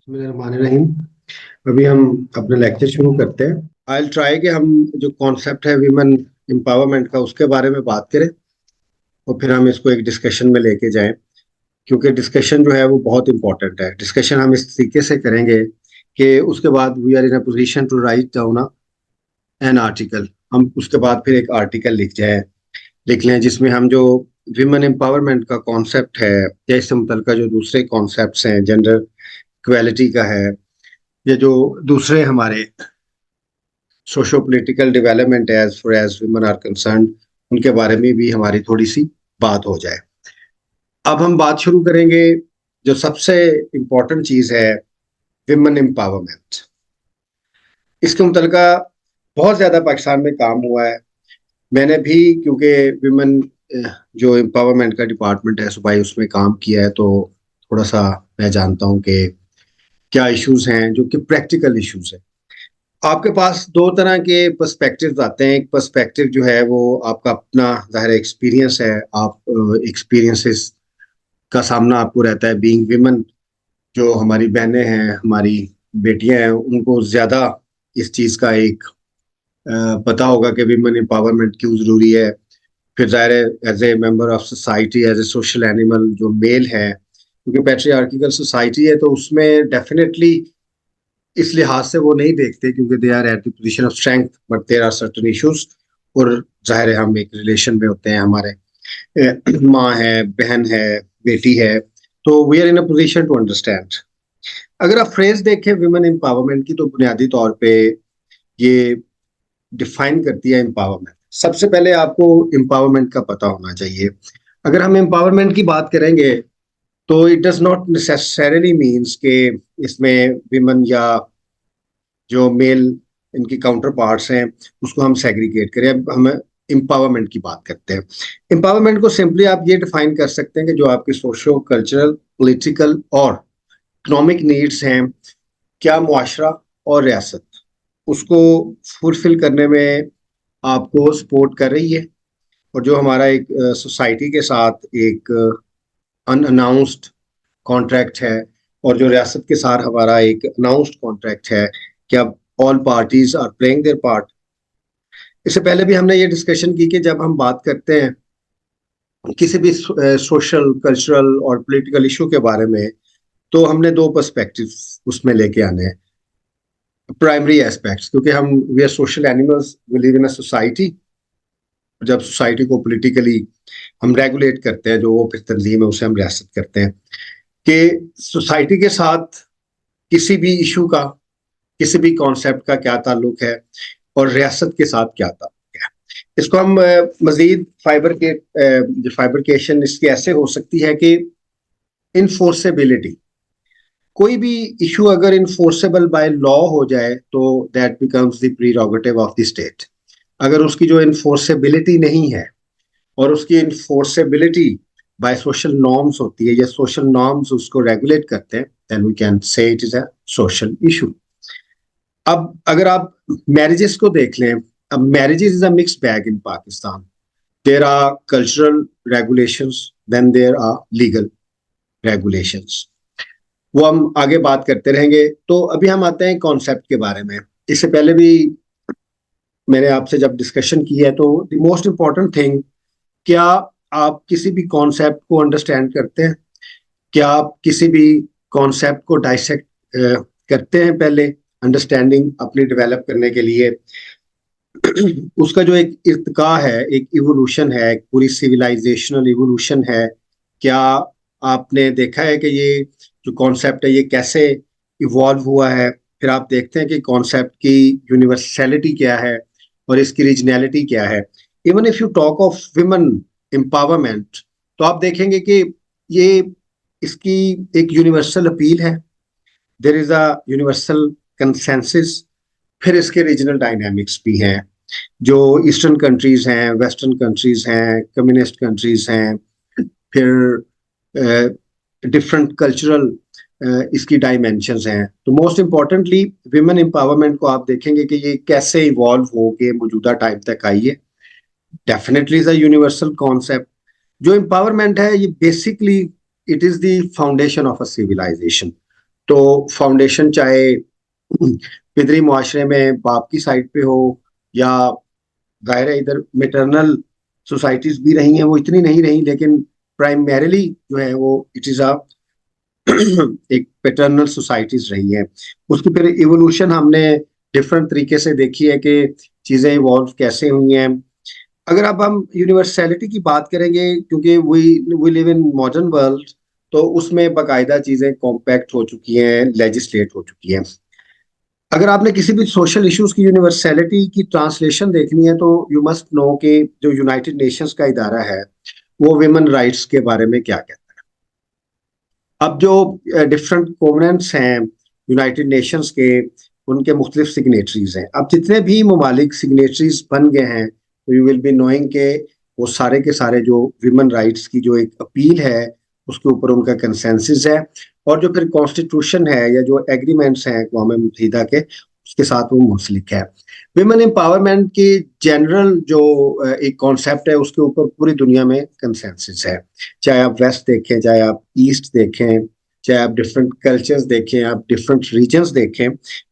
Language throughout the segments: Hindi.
बिस्मिल्लाहिर्रहमानिर्रहीम। अभी हम अपना लेक्चर शुरू करते हैं। आई विल ट्राई कि हम जो कॉन्सेप्ट है विमेन एम्पावरमेंट का उसके बारे में बात करें और फिर हम इसको एक डिस्कशन में लेके जाएं, क्योंकि डिस्कशन जो है वो बहुत इंपॉर्टेंट है। डिस्कशन हम इस तरीके से करेंगे कि उसके बाद we are in a position to write down an article. हम उसके बाद फिर एक आर्टिकल लिख लें जिसमें हम जो विमेन एम्पावरमेंट का कॉन्सेप्ट है या इससे मुतल्लिका जो दूसरे कॉन्सेप्ट्स हैं, जेंडर इक्वालिटी का है, ये जो दूसरे हमारे socio political development as far as women are concerned, उनके बारे में भी हमारी थोड़ी सी बात हो जाए। अब हम बात शुरू करेंगे। जो सबसे इम्पोर्टेंट चीज़ है विमेन एम्पावरमेंट, इसके मुतल्लिका बहुत ज़्यादा पाकिस्तान में काम हुआ है। मैंने भी, क्योंकि विमेन जो एम्पावरमेंट का डिपार्टमेंट है सूबाई, उसमें काम किया है, तो थोड़ा सा मैं जानता हूँ कि क्या इश्यूज हैं जो कि प्रैक्टिकल इश्यूज हैं। आपके पास दो तरह के पर्सपेक्टिव्स आते हैं। एक पर्सपेक्टिव जो है वो आपका अपना ज़ाहिर एक्सपीरियंस है, आप एक्सपीरियंसेस का सामना आपको रहता है बीइंग विमेन। जो हमारी बहनें हैं, हमारी बेटियां हैं, उनको ज़्यादा इस चीज़ का एक पता होगा कि विमेन एम्पावरमेंट क्यों ज़रूरी है। फिर ज़ाहिर है as a member of society, as a social animal जो मेल है, क्योंकि पैट्रियार्किकल सोसाइटी है, तो उसमें डेफिनेटली इस लिहाज से वो नहीं देखते क्योंकि they are at the position of strength, but there are certain issues. और जाहिर है हम एक रिलेशन में होते हैं, हमारे माँ है, बहन है, बेटी है, तो we are in a position to understand. अगर आप फ्रेज देखें विमेन एम्पावरमेंट की, तो बुनियादी तौर पे ये डिफाइन करती है एम्पावरमेंट। सबसे पहले आपको एम्पावरमेंट का पता होना चाहिए। अगर हम एम्पावरमेंट की बात करेंगे तो it does not necessarily means के इसमें विमेन या जो मेल इनकी काउंटर पार्ट्स हैं उसको हम सेग्रीगेट करें। अब हम एम्पावरमेंट की बात करते हैं। एम्पावरमेंट को सिंपली आप ये डिफाइन कर सकते हैं कि जो आपकी सोशो कल्चरल, पॉलिटिकल और इकोनॉमिक नीड्स हैं, क्या मुआशरा और रियासत उसको फुलफिल करने में आपको सपोर्ट कर रही है। और जो हमारा एक सोसाइटी के साथ एक अनअनाउंस्ड कॉन्ट्रैक्ट है और जो रियासत के साथ हमारा एक अनाउंस्ड कॉन्ट्रैक्ट है, क्या all parties are playing their part. इससे पहले भी हमने ये डिस्कशन की कि जब हम बात करते हैं किसी भी सोशल, कल्चरल और पॉलिटिकल इशू के बारे में, तो हमने दो पर्सपेक्टिव उसमें लेके आने हैं। प्राइमरी एस्पेक्ट्स, क्योंकि हम we are social animals, we live in a society. जब सोसाइटी को पॉलिटिकली हम रेगुलेट करते हैं, जो वो फिर तंजीम है उसे हम रियासत करते हैं, कि सोसाइटी के साथ किसी भी इशू का, किसी भी कॉन्सेप्ट का क्या ताल्लुक है और रियासत के साथ क्या ताल्लुक है। इसको हम मजीद फाइबरकेशन इसकी ऐसे हो सकती है कि इनफोर्सेबिलिटी। कोई भी इशू अगर इनफोर्सेबल बाय लॉ हो जाए तो that becomes the prerogative of the state. अगर उसकी जो इनफोर्सेबिलिटी नहीं है और उसकी इनफोर्सेबिलिटी बाय सोशल नॉर्म्स होती है या सोशल नॉर्म्स उसको रेगुलेट करते हैं, then we can say it is a social issue. अब अगर आप मैरिजेस को देख लें, अब marriages is a mix bag in Pakistan. There are cultural regulations, then there are legal regulations. वो हम आगे बात करते रहेंगे। तो अभी हम आते हैं कॉन्सेप्ट के बारे में। इससे पहले भी मैंने आपसे जब डिस्कशन की है, तो द मोस्ट इम्पॉर्टेंट थिंग, क्या आप किसी भी कॉन्सेप्ट को अंडरस्टैंड करते हैं? क्या आप किसी भी कॉन्सेप्ट को डाइसेक्ट करते हैं पहले अंडरस्टैंडिंग अपनी डेवलप करने के लिए? उसका जो एक इर्तिका है, एक इवोल्यूशन है, एक पूरी सिविलाइजेशनल इवोल्यूशन है। क्या आपने देखा है कि ये जो कॉन्सेप्ट है ये कैसे इवॉल्व हुआ है? फिर आप देखते हैं कि कॉन्सेप्ट की यूनिवर्सैलिटी क्या है और इसकी रीजनैलिटी क्या है। Even if you talk of women empowerment, तो आप देखेंगे कि ये इसकी एक यूनिवर्सल अपील है, there is a universal consensus. फिर इसके रीजनल डायनामिक्स भी हैं। जो ईस्टर्न कंट्रीज हैं, वेस्टर्न कंट्रीज हैं, कम्युनिस्ट कंट्रीज हैं, फिर डिफरेंट कल्चरल इसकी डायमेंशंस हैं। तो मोस्ट इम्पॉर्टेंटली विमेन एम्पावरमेंट को आप देखेंगे कि ये कैसे इवॉल्व हो के मौजूदा टाइम तक आई है। Definitely is a universal concept. जो एम्पावरमेंट है ये basically it is the foundation of a civilization. तो फाउंडेशन चाहे पितरी मुआशरे में बाप की साइड पे हो, या जाहिर है इधर मेटरनल सोसाइटीज भी रही हैं, वो इतनी नहीं रही, लेकिन प्राइमरीली जो है वो इट इज अ एक पैटर्नल सोसाइटीज रही हैं। उसकी फिर इवोल्यूशन हमने डिफरेंट तरीके से देखी है कि चीजें इवॉल्व कैसे हुई हैं। अगर अब हम यूनिवर्सैलिटी की बात करेंगे, क्योंकि we live in modern world, तो उसमें बाकायदा चीजें कॉम्पैक्ट हो चुकी हैं, लेजिस्लेट हो चुकी हैं। अगर आपने किसी भी सोशल इश्यूज की यूनिवर्सैलिटी की ट्रांसलेशन देखनी है, तो यू मस्ट नो कि जो यूनाइटेड नेशंस का इदारा है वो विमेन राइट्स के बारे में क्या कहता है। अब जो डिफरेंट कोवेनेंट्स हैं यूनाइटेड नेशंस के, उनके मुख्तलिफ सिग्नेटरीज हैं। अब जितने भी ममालिक सिग्नेटरीज बन गए हैं, तो यू विल बी नोइंग के वो सारे के सारे जो विमेन राइट्स की जो एक अपील है, उसके ऊपर उनका कंसेंसस है। और जो फिर कॉन्स्टिट्यूशन है या जो एग्रीमेंट्स हैं अक़वाम मुत्तहिदा के, उसके साथ वो मुंसलिक है। विमेन एम्पावरमेंट की जनरल जो एक कॉन्सेप्ट है, उसके ऊपर पूरी दुनिया में कंसेंसस है। चाहे आप वेस्ट देखें, चाहे आप ईस्ट देखें, चाहे आप डिफरेंट कल्चर्स देखें, आप डिफरेंट रीजन्स देखें,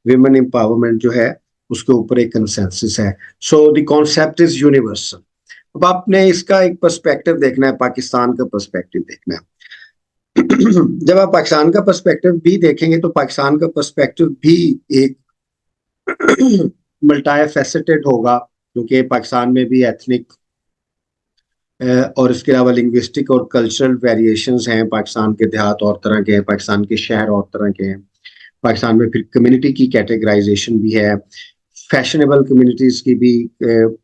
विमेन एम्पावरमेंट जो है उसके ऊपर एक कंसेंसस है। So the concept is universal. अब आपने इसका एक पर्सपेक्टिव देखना है, पाकिस्तान का पर्सपेक्टिव देखना है। जब आप पाकिस्तान का पर्सपेक्टिव भी देखेंगे, तो पाकिस्तान का पर्सपेक्टिव भी एक मल्टी फैसेटेड होगा, क्योंकि पाकिस्तान में भी एथनिक और इसके अलावा लिंग्विस्टिक और कल्चरल वेरिएशंस हैं। पाकिस्तान के देहात और तरह के हैं, पाकिस्तान के शहर और तरह के हैं। पाकिस्तान में फिर कम्युनिटी की कैटेगराइजेशन भी है, फैशनेबल कम्युनिटीज की भी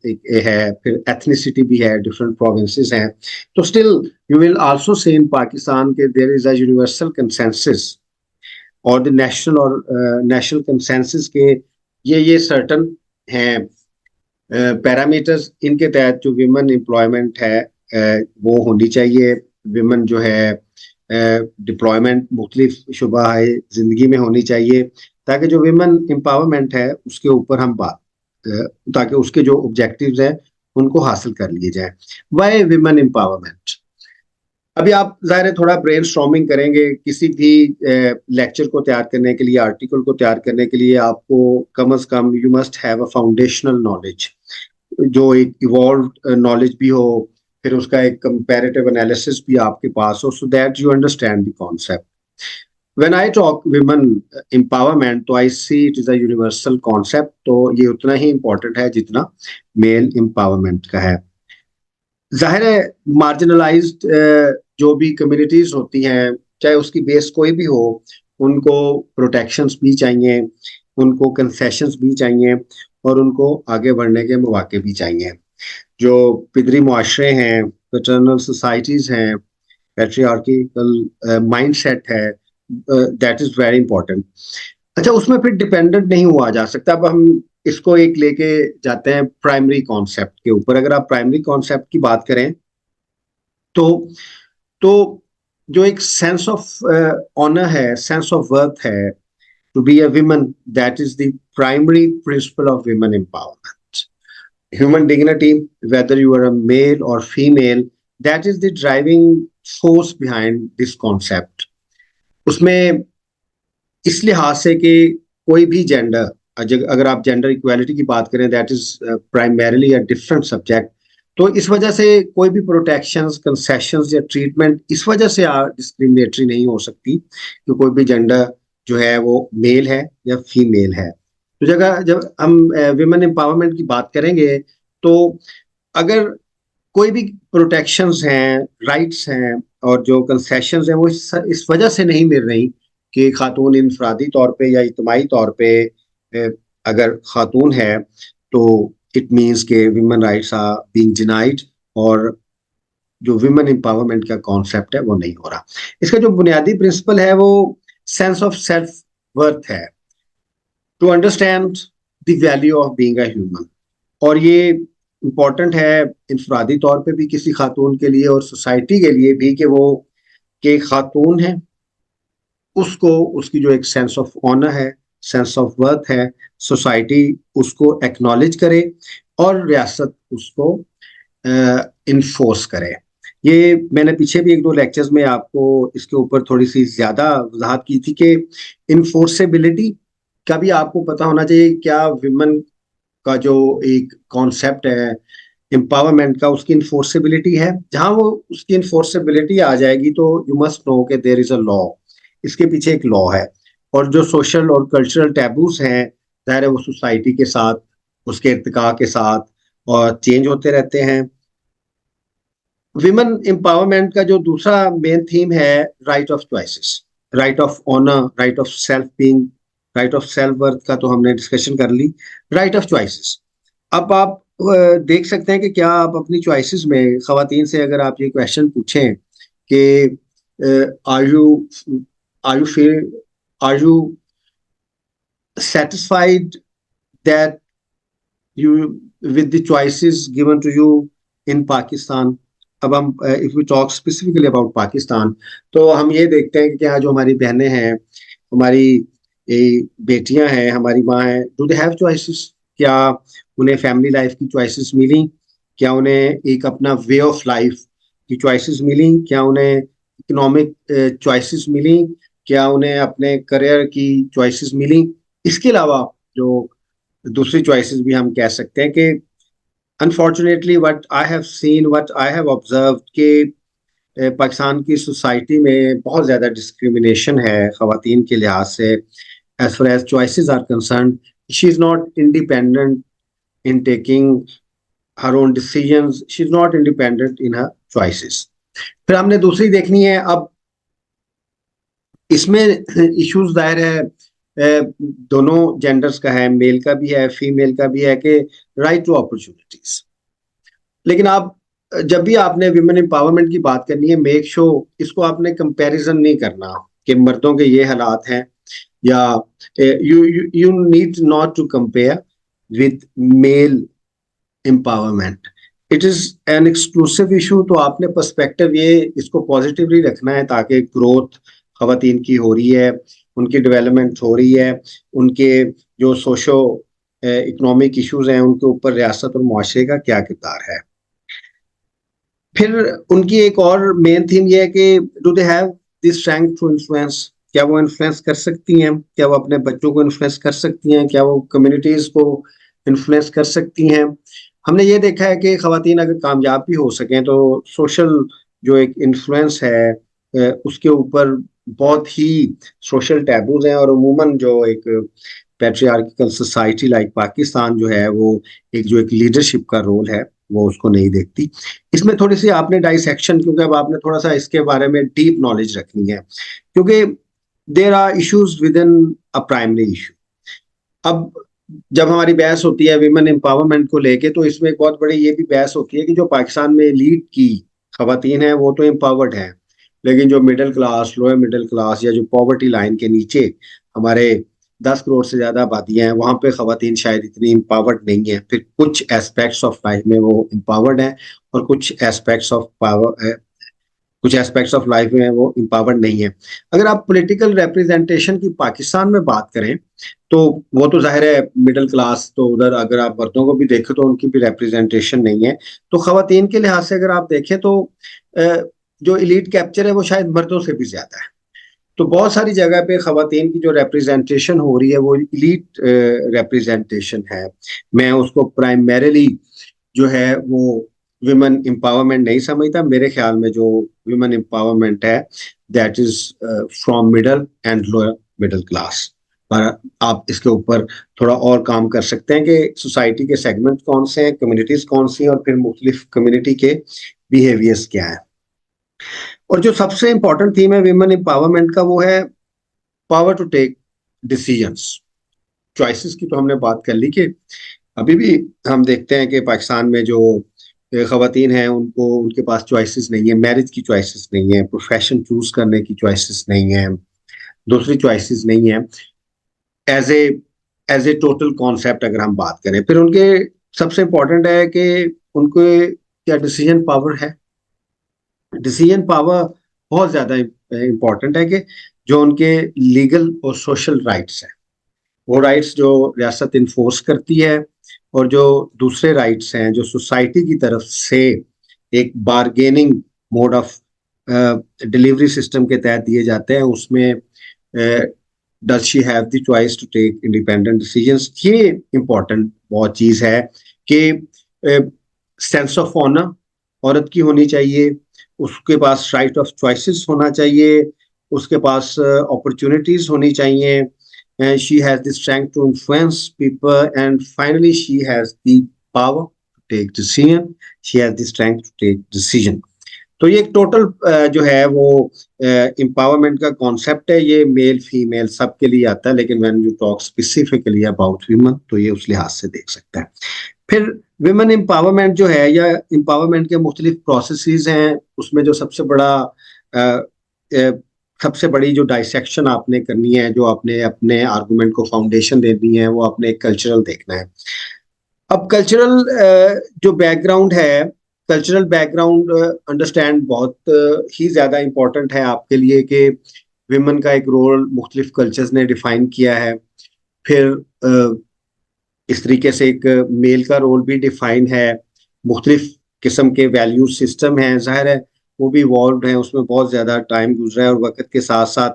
एक है, फिर एथनिसिटी भी है, डिफरेंट प्रोविंसेस हैं। तो still you will also say in Pakistan के there is a universal consensus, और द नेशनल और नेशनल कंसेंसस के ये सर्टन हैं पैरामीटर्स। इनके तहत जो विमेन एम्प्लॉयमेंट है वो होनी चाहिए। विमेन जो है डिप्लॉयमेंट मुख्तलिफ शुबा है जिंदगी में होनी चाहिए, ताकि जो विमेन एम्पावरमेंट है उसके ऊपर हम बात ताकि उसके जो ऑब्जेक्टिव्स हैं उनको हासिल कर लिए जाए। Why women empowerment? अभी आप ज़ाहिर है थोड़ा ब्रेन स्टॉर्मिंग करेंगे। किसी भी लेक्चर को तैयार करने के लिए, आर्टिकल को तैयार करने के लिए, आपको कम अज कम you must have a foundational knowledge, जो एक इवॉल्व नॉलेज भी हो, फिर उसका एक कंपैरेटिव एनालिसिस भी आपके पास हो, so that you understand the concept. When I talk women empowerment, तो I see it is a universal concept. तो ये उतना ही इम्पोर्टेंट है जितना मेल एम्पावरमेंट का है। जाहिर है मार्जिनलाइज्ड जो भी कम्युनिटीज होती हैं, चाहे उसकी बेस कोई भी हो, उनको प्रोटेक्शंस भी चाहिए, उनको कंसेशंस भी चाहिए, और उनको आगे बढ़ने के मौके भी चाहिए। जो पिदरी मुआशरे हैं, पैटर्नल सोसाइटीज हैं, पैट्रियार्किकल माइंड सेट है, दैट इज वेरी इंपॉर्टेंट। अच्छा, उसमें फिर डिपेंडेंट नहीं हुआ जा सकता। अब हम इसको एक लेके जाते हैं प्राइमरी कॉन्सेप्ट के ऊपर। अगर आप प्राइमरी कॉन्सेप्ट की बात करें, तो तो जो एक सेंस ऑफ ऑनर है, सेंस ऑफ वर्थ है, to be a woman, that is the primary principle of women empowerment. Human dignity, whether you are a male or female, that is the driving force behind this concept. उसमें इस लिहाज से कि कोई भी जेंडर, अगर आप जेंडर इक्वालिटी की बात करें, that is primarily a different subject. तो इस वजह से कोई भी प्रोटेक्शंस, कंसेशंस या ट्रीटमेंट इस वजह से डिस्क्रिमिनेटरी नहीं हो सकती कि कोई भी जेंडर जो है वो मेल है या फीमेल है। तो जब हम विमेन एम्पावरमेंट की बात करेंगे, तो अगर कोई भी प्रोटेक्शंस हैं, राइट्स हैं, और जो कंसेशंस हैं, वो इस वजह से नहीं मिल रही कि खातून इनफरादी तौर पे या इज्तमाही तौर पे अगर खातून है, तो इट मीन्स के women rights are being denied, और जो विमेन एम्पावरमेंट का कॉन्सेप्ट है वो नहीं हो रहा। इसका जो बुनियादी प्रिंसिपल है वो सेंस ऑफ सेल्फ वर्थ है, to understand the value of being a human. और ये इम्पॉर्टेंट है इंफरादी तौर पे भी किसी खातून के लिए, और सोसाइटी के लिए भी, कि वो के खातून है, उसको उसकी जो एक सेंस ऑफ ऑनर है, सेंस ऑफ वर्थ है, सोसाइटी उसको एक्नॉलेज करे और रियासत उसको इन्फोर्स करे। ये मैंने पीछे भी 1-2 लेक्चर्स में आपको इसके ऊपर थोड़ी सी ज्यादा वजाहत की थी कि इन्फोर्सेबिलिटी का भी आपको पता होना चाहिए। क्या विमेन का जो एक कॉन्सेप्ट है एम्पावरमेंट का, उसकी इन्फोर्सेबिलिटी है। जहां वो उसकी इन्फोर्सेबिलिटी आ जाएगी तो यू मस्ट नो कि देयर इज अ लॉ, इसके पीछे एक लॉ है। और जो सोशल और कल्चरल टैबूज हैं, जाहिर है वो सोसाइटी के साथ, उसके इर्तिका के साथ और चेंज होते रहते हैं। विमेन एम्पावरमेंट का जो दूसरा मेन थीम है, right of choices, right of honour, right of self being, right of self worth का तो हमने डिस्कशन कर ली। राइट ऑफ चॉइसेस, अब आप देख सकते हैं कि क्या आप अपनी चॉइसेस में खवातीन से अगर आप ये क्वेश्चन पूछें कि are you feel are you satisfied that you with the choices given to you in Pakistan। अब हम if we talk specifically about Pakistan, तो हम ये देखते हैं कि क्या जो हमारी बहनें हैं, हमारी बेटियां हैं, हमारी माँ हैं, डू दे हैव चॉइसेस? क्या उन्हें फैमिली लाइफ की चॉइसेस मिली? क्या उन्हें एक अपना वे ऑफ लाइफ की चॉइसेस मिली? क्या उन्हें इकोनॉमिक चॉइसेस मिली? क्या उन्हें अपने करियर की चॉइसेस मिली? इसके अलावा जो दूसरी चॉइसेस भी हम कह सकते हैं कि unfortunately what I have seen, what I have observe कि पाकिस्तान की सोसाइटी में बहुत ज़्यादा डिस्क्रिमिनेशन है ख़वातीन के लिहाज से। As far as choices are concerned, she is not independent in taking her own decisions, she is not independent in her choices. फिर हमने दूसरी देखनी है। अब इसमें इश्यूज दायर है दोनों जेंडर्स का है, मेल का भी है, फीमेल का भी है, कि राइट टू अपॉर्चुनिटीज। लेकिन आप जब भी आपने विमेन एम्पावरमेंट की बात करनी है, मेक श्योर इसको आपने कंपैरिजन नहीं करना कि मर्दों के ये हालात हैं, या you you need not to compare with male empowerment. It is an exclusive issue. तो आपने पर्सपेक्टिव ये इसको पॉजिटिवली रखना है ताकि ग्रोथ खवातीन की हो रही है, उनकी डेवलपमेंट हो रही है, उनके जो सोशो इकोनॉमिक इश्यूज हैं उनके ऊपर रियासत और मुआशरे का क्या किरदार है। फिर उनकी एक और मेन थीम ये है कि do they have this strength to influence. क्या वो इन्फ्लुएंस कर सकती हैं? क्या वो अपने बच्चों को इन्फ्लुएंस कर सकती हैं? क्या वो कम्युनिटीज को इन्फ्लुएंस कर सकती हैं? हमने ये देखा है कि खवातीन अगर कामयाब भी हो सकें तो सोशल जो एक इन्फ्लुएंस है उसके ऊपर बहुत ही सोशल टैबूज हैं। और अमूमन जो एक पैट्रियार्किकल सोसाइटी लाइक पाकिस्तान जो है, वो एक जो एक लीडरशिप का रोल है वो उसको नहीं देखती। इसमें थोड़ी सी आपने डाइसेक्शन, क्योंकि अब आपने थोड़ा सा इसके बारे में डीप नॉलेज रखनी है, क्योंकि there are issues within a primary issue. अब जब हमारी बहस होती है विमेन एम्पावरमेंट को लेके, तो इसमें एक बहुत बड़ी ये भी बहस होती है कि जो पाकिस्तान में लीड की खवातीन है वो तो एम्पावर्ड है, लेकिन जो middle class, lower middle class या जो पॉवर्टी लाइन के नीचे हमारे 10 करोड़ से ज्यादा आबादियां हैं, वहां पे खवातीन शायद इतनी एम्पावर्ड नहीं है। फिर कुछ एस्पेक्ट्स ऑफ लाइफ में वो एम्पावर्ड है और कुछ एस्पेक्ट्स ऑफ लाइफ में वो एम्पावर्ड नहीं है। अगर आप पॉलिटिकल रिप्रेजेंटेशन की पाकिस्तान में बात करें तो वो तो जाहिर है मिडिल क्लास, तो उधर अगर आप मर्दों को भी देखें तो उनकी भी रिप्रेजेंटेशन नहीं है। तो खवातीन के लिहाज से अगर आप देखें तो जो इलीट कैप्चर है वो शायद मर्दों से भी ज्यादा है। तो बहुत सारी जगह पे खवातीन की जो रिप्रेजेंटेशन हो रही है वो इलीट रिप्रेजेंटेशन है। मैं उसको प्राइमरीली जो है वो विमेन एम्पावरमेंट नहीं समझता। मेरे ख्याल में जो विमेन एम्पावरमेंट है, that is from middle and lower middle class. पर आप इसके ऊपर थोड़ा और काम कर सकते हैं कि सोसाइटी के सेगमेंट कौन से हैं, कम्युनिटीज कौन सी हैं, और फिर मुख्तलिफ कम्युनिटी के बिहेवियर्स क्या है। और जो सबसे इंपॉर्टेंट थीम है विमेन एम्पावरमेंट का, वो है power to take decisions. Choices की तो हमने बात कर ली कि अभी भी हम देखते हैं कि पाकिस्तान में जो खवातीन हैं उनको उनके पास चॉइसेस नहीं है, मैरिज की चॉइसेस नहीं है, प्रोफेशन चूज करने की चॉइसेस नहीं है, दूसरी चॉइसेस नहीं है। एज ए टोटल कॉन्सेप्ट अगर हम बात करें, फिर उनके सबसे इंपॉर्टेंट है कि उनको क्या डिसीजन पावर है। डिसीजन पावर बहुत ज्यादा इंपॉर्टेंट है कि जो उनके लीगल और सोशल राइट्स हैं, वो राइट्स जो रियासत इन्फोर्स करती है, और जो दूसरे राइट्स हैं जो सोसाइटी की तरफ से एक bargaining mode of delivery system के तहत दिए जाते हैं, उसमें does she have the choice to take independent decisions. ये इम्पोर्टेंट बहुत चीज़ है कि सेंस ऑफ ऑनर औरत की होनी चाहिए, उसके पास राइट ऑफ चॉइसेस होना चाहिए, उसके पास अपॉर्चुनिटीज होनी चाहिए, she has the strength to influence people, and finally she has the power to take decision, she has the strength to take decision। तो ये एक टोटल जो है वो एम्पावरमेंट का कॉन्सेप्ट है, ये मेल फीमेल सबके लिए आता है, लेकिन when you talk specifically about women तो ये उस लिहाज से देख सकते हैं। फिर विमेन एम्पावरमेंट जो है या एम्पावरमेंट के मुख्तलिफ प्रोसेसेस हैं, उसमें जो सबसे बड़ा सबसे बड़ी जो डाइसेक्शन आपने करनी है, जो आपने अपने आर्गूमेंट को फाउंडेशन देनी है, वो आपने कल्चरल देखना है। अब कल्चरल जो बैकग्राउंड है, कल्चरल बैकग्राउंड अंडरस्टैंड बहुत ही ज़्यादा इम्पोर्टेंट है आपके लिए कि विमेन का एक रोल मुख्तलिफ कल्चर्स ने डिफाइन किया है। फिर इस तरीके से एक मेल का रोल भी डिफाइन है, मुख्तलिफ किस्म के वैल्यू सिस्टम हैं, जाहिर है वो भी इवॉल्व हैं, उसमें बहुत ज़्यादा टाइम गुजरा है और वक्त के साथ साथ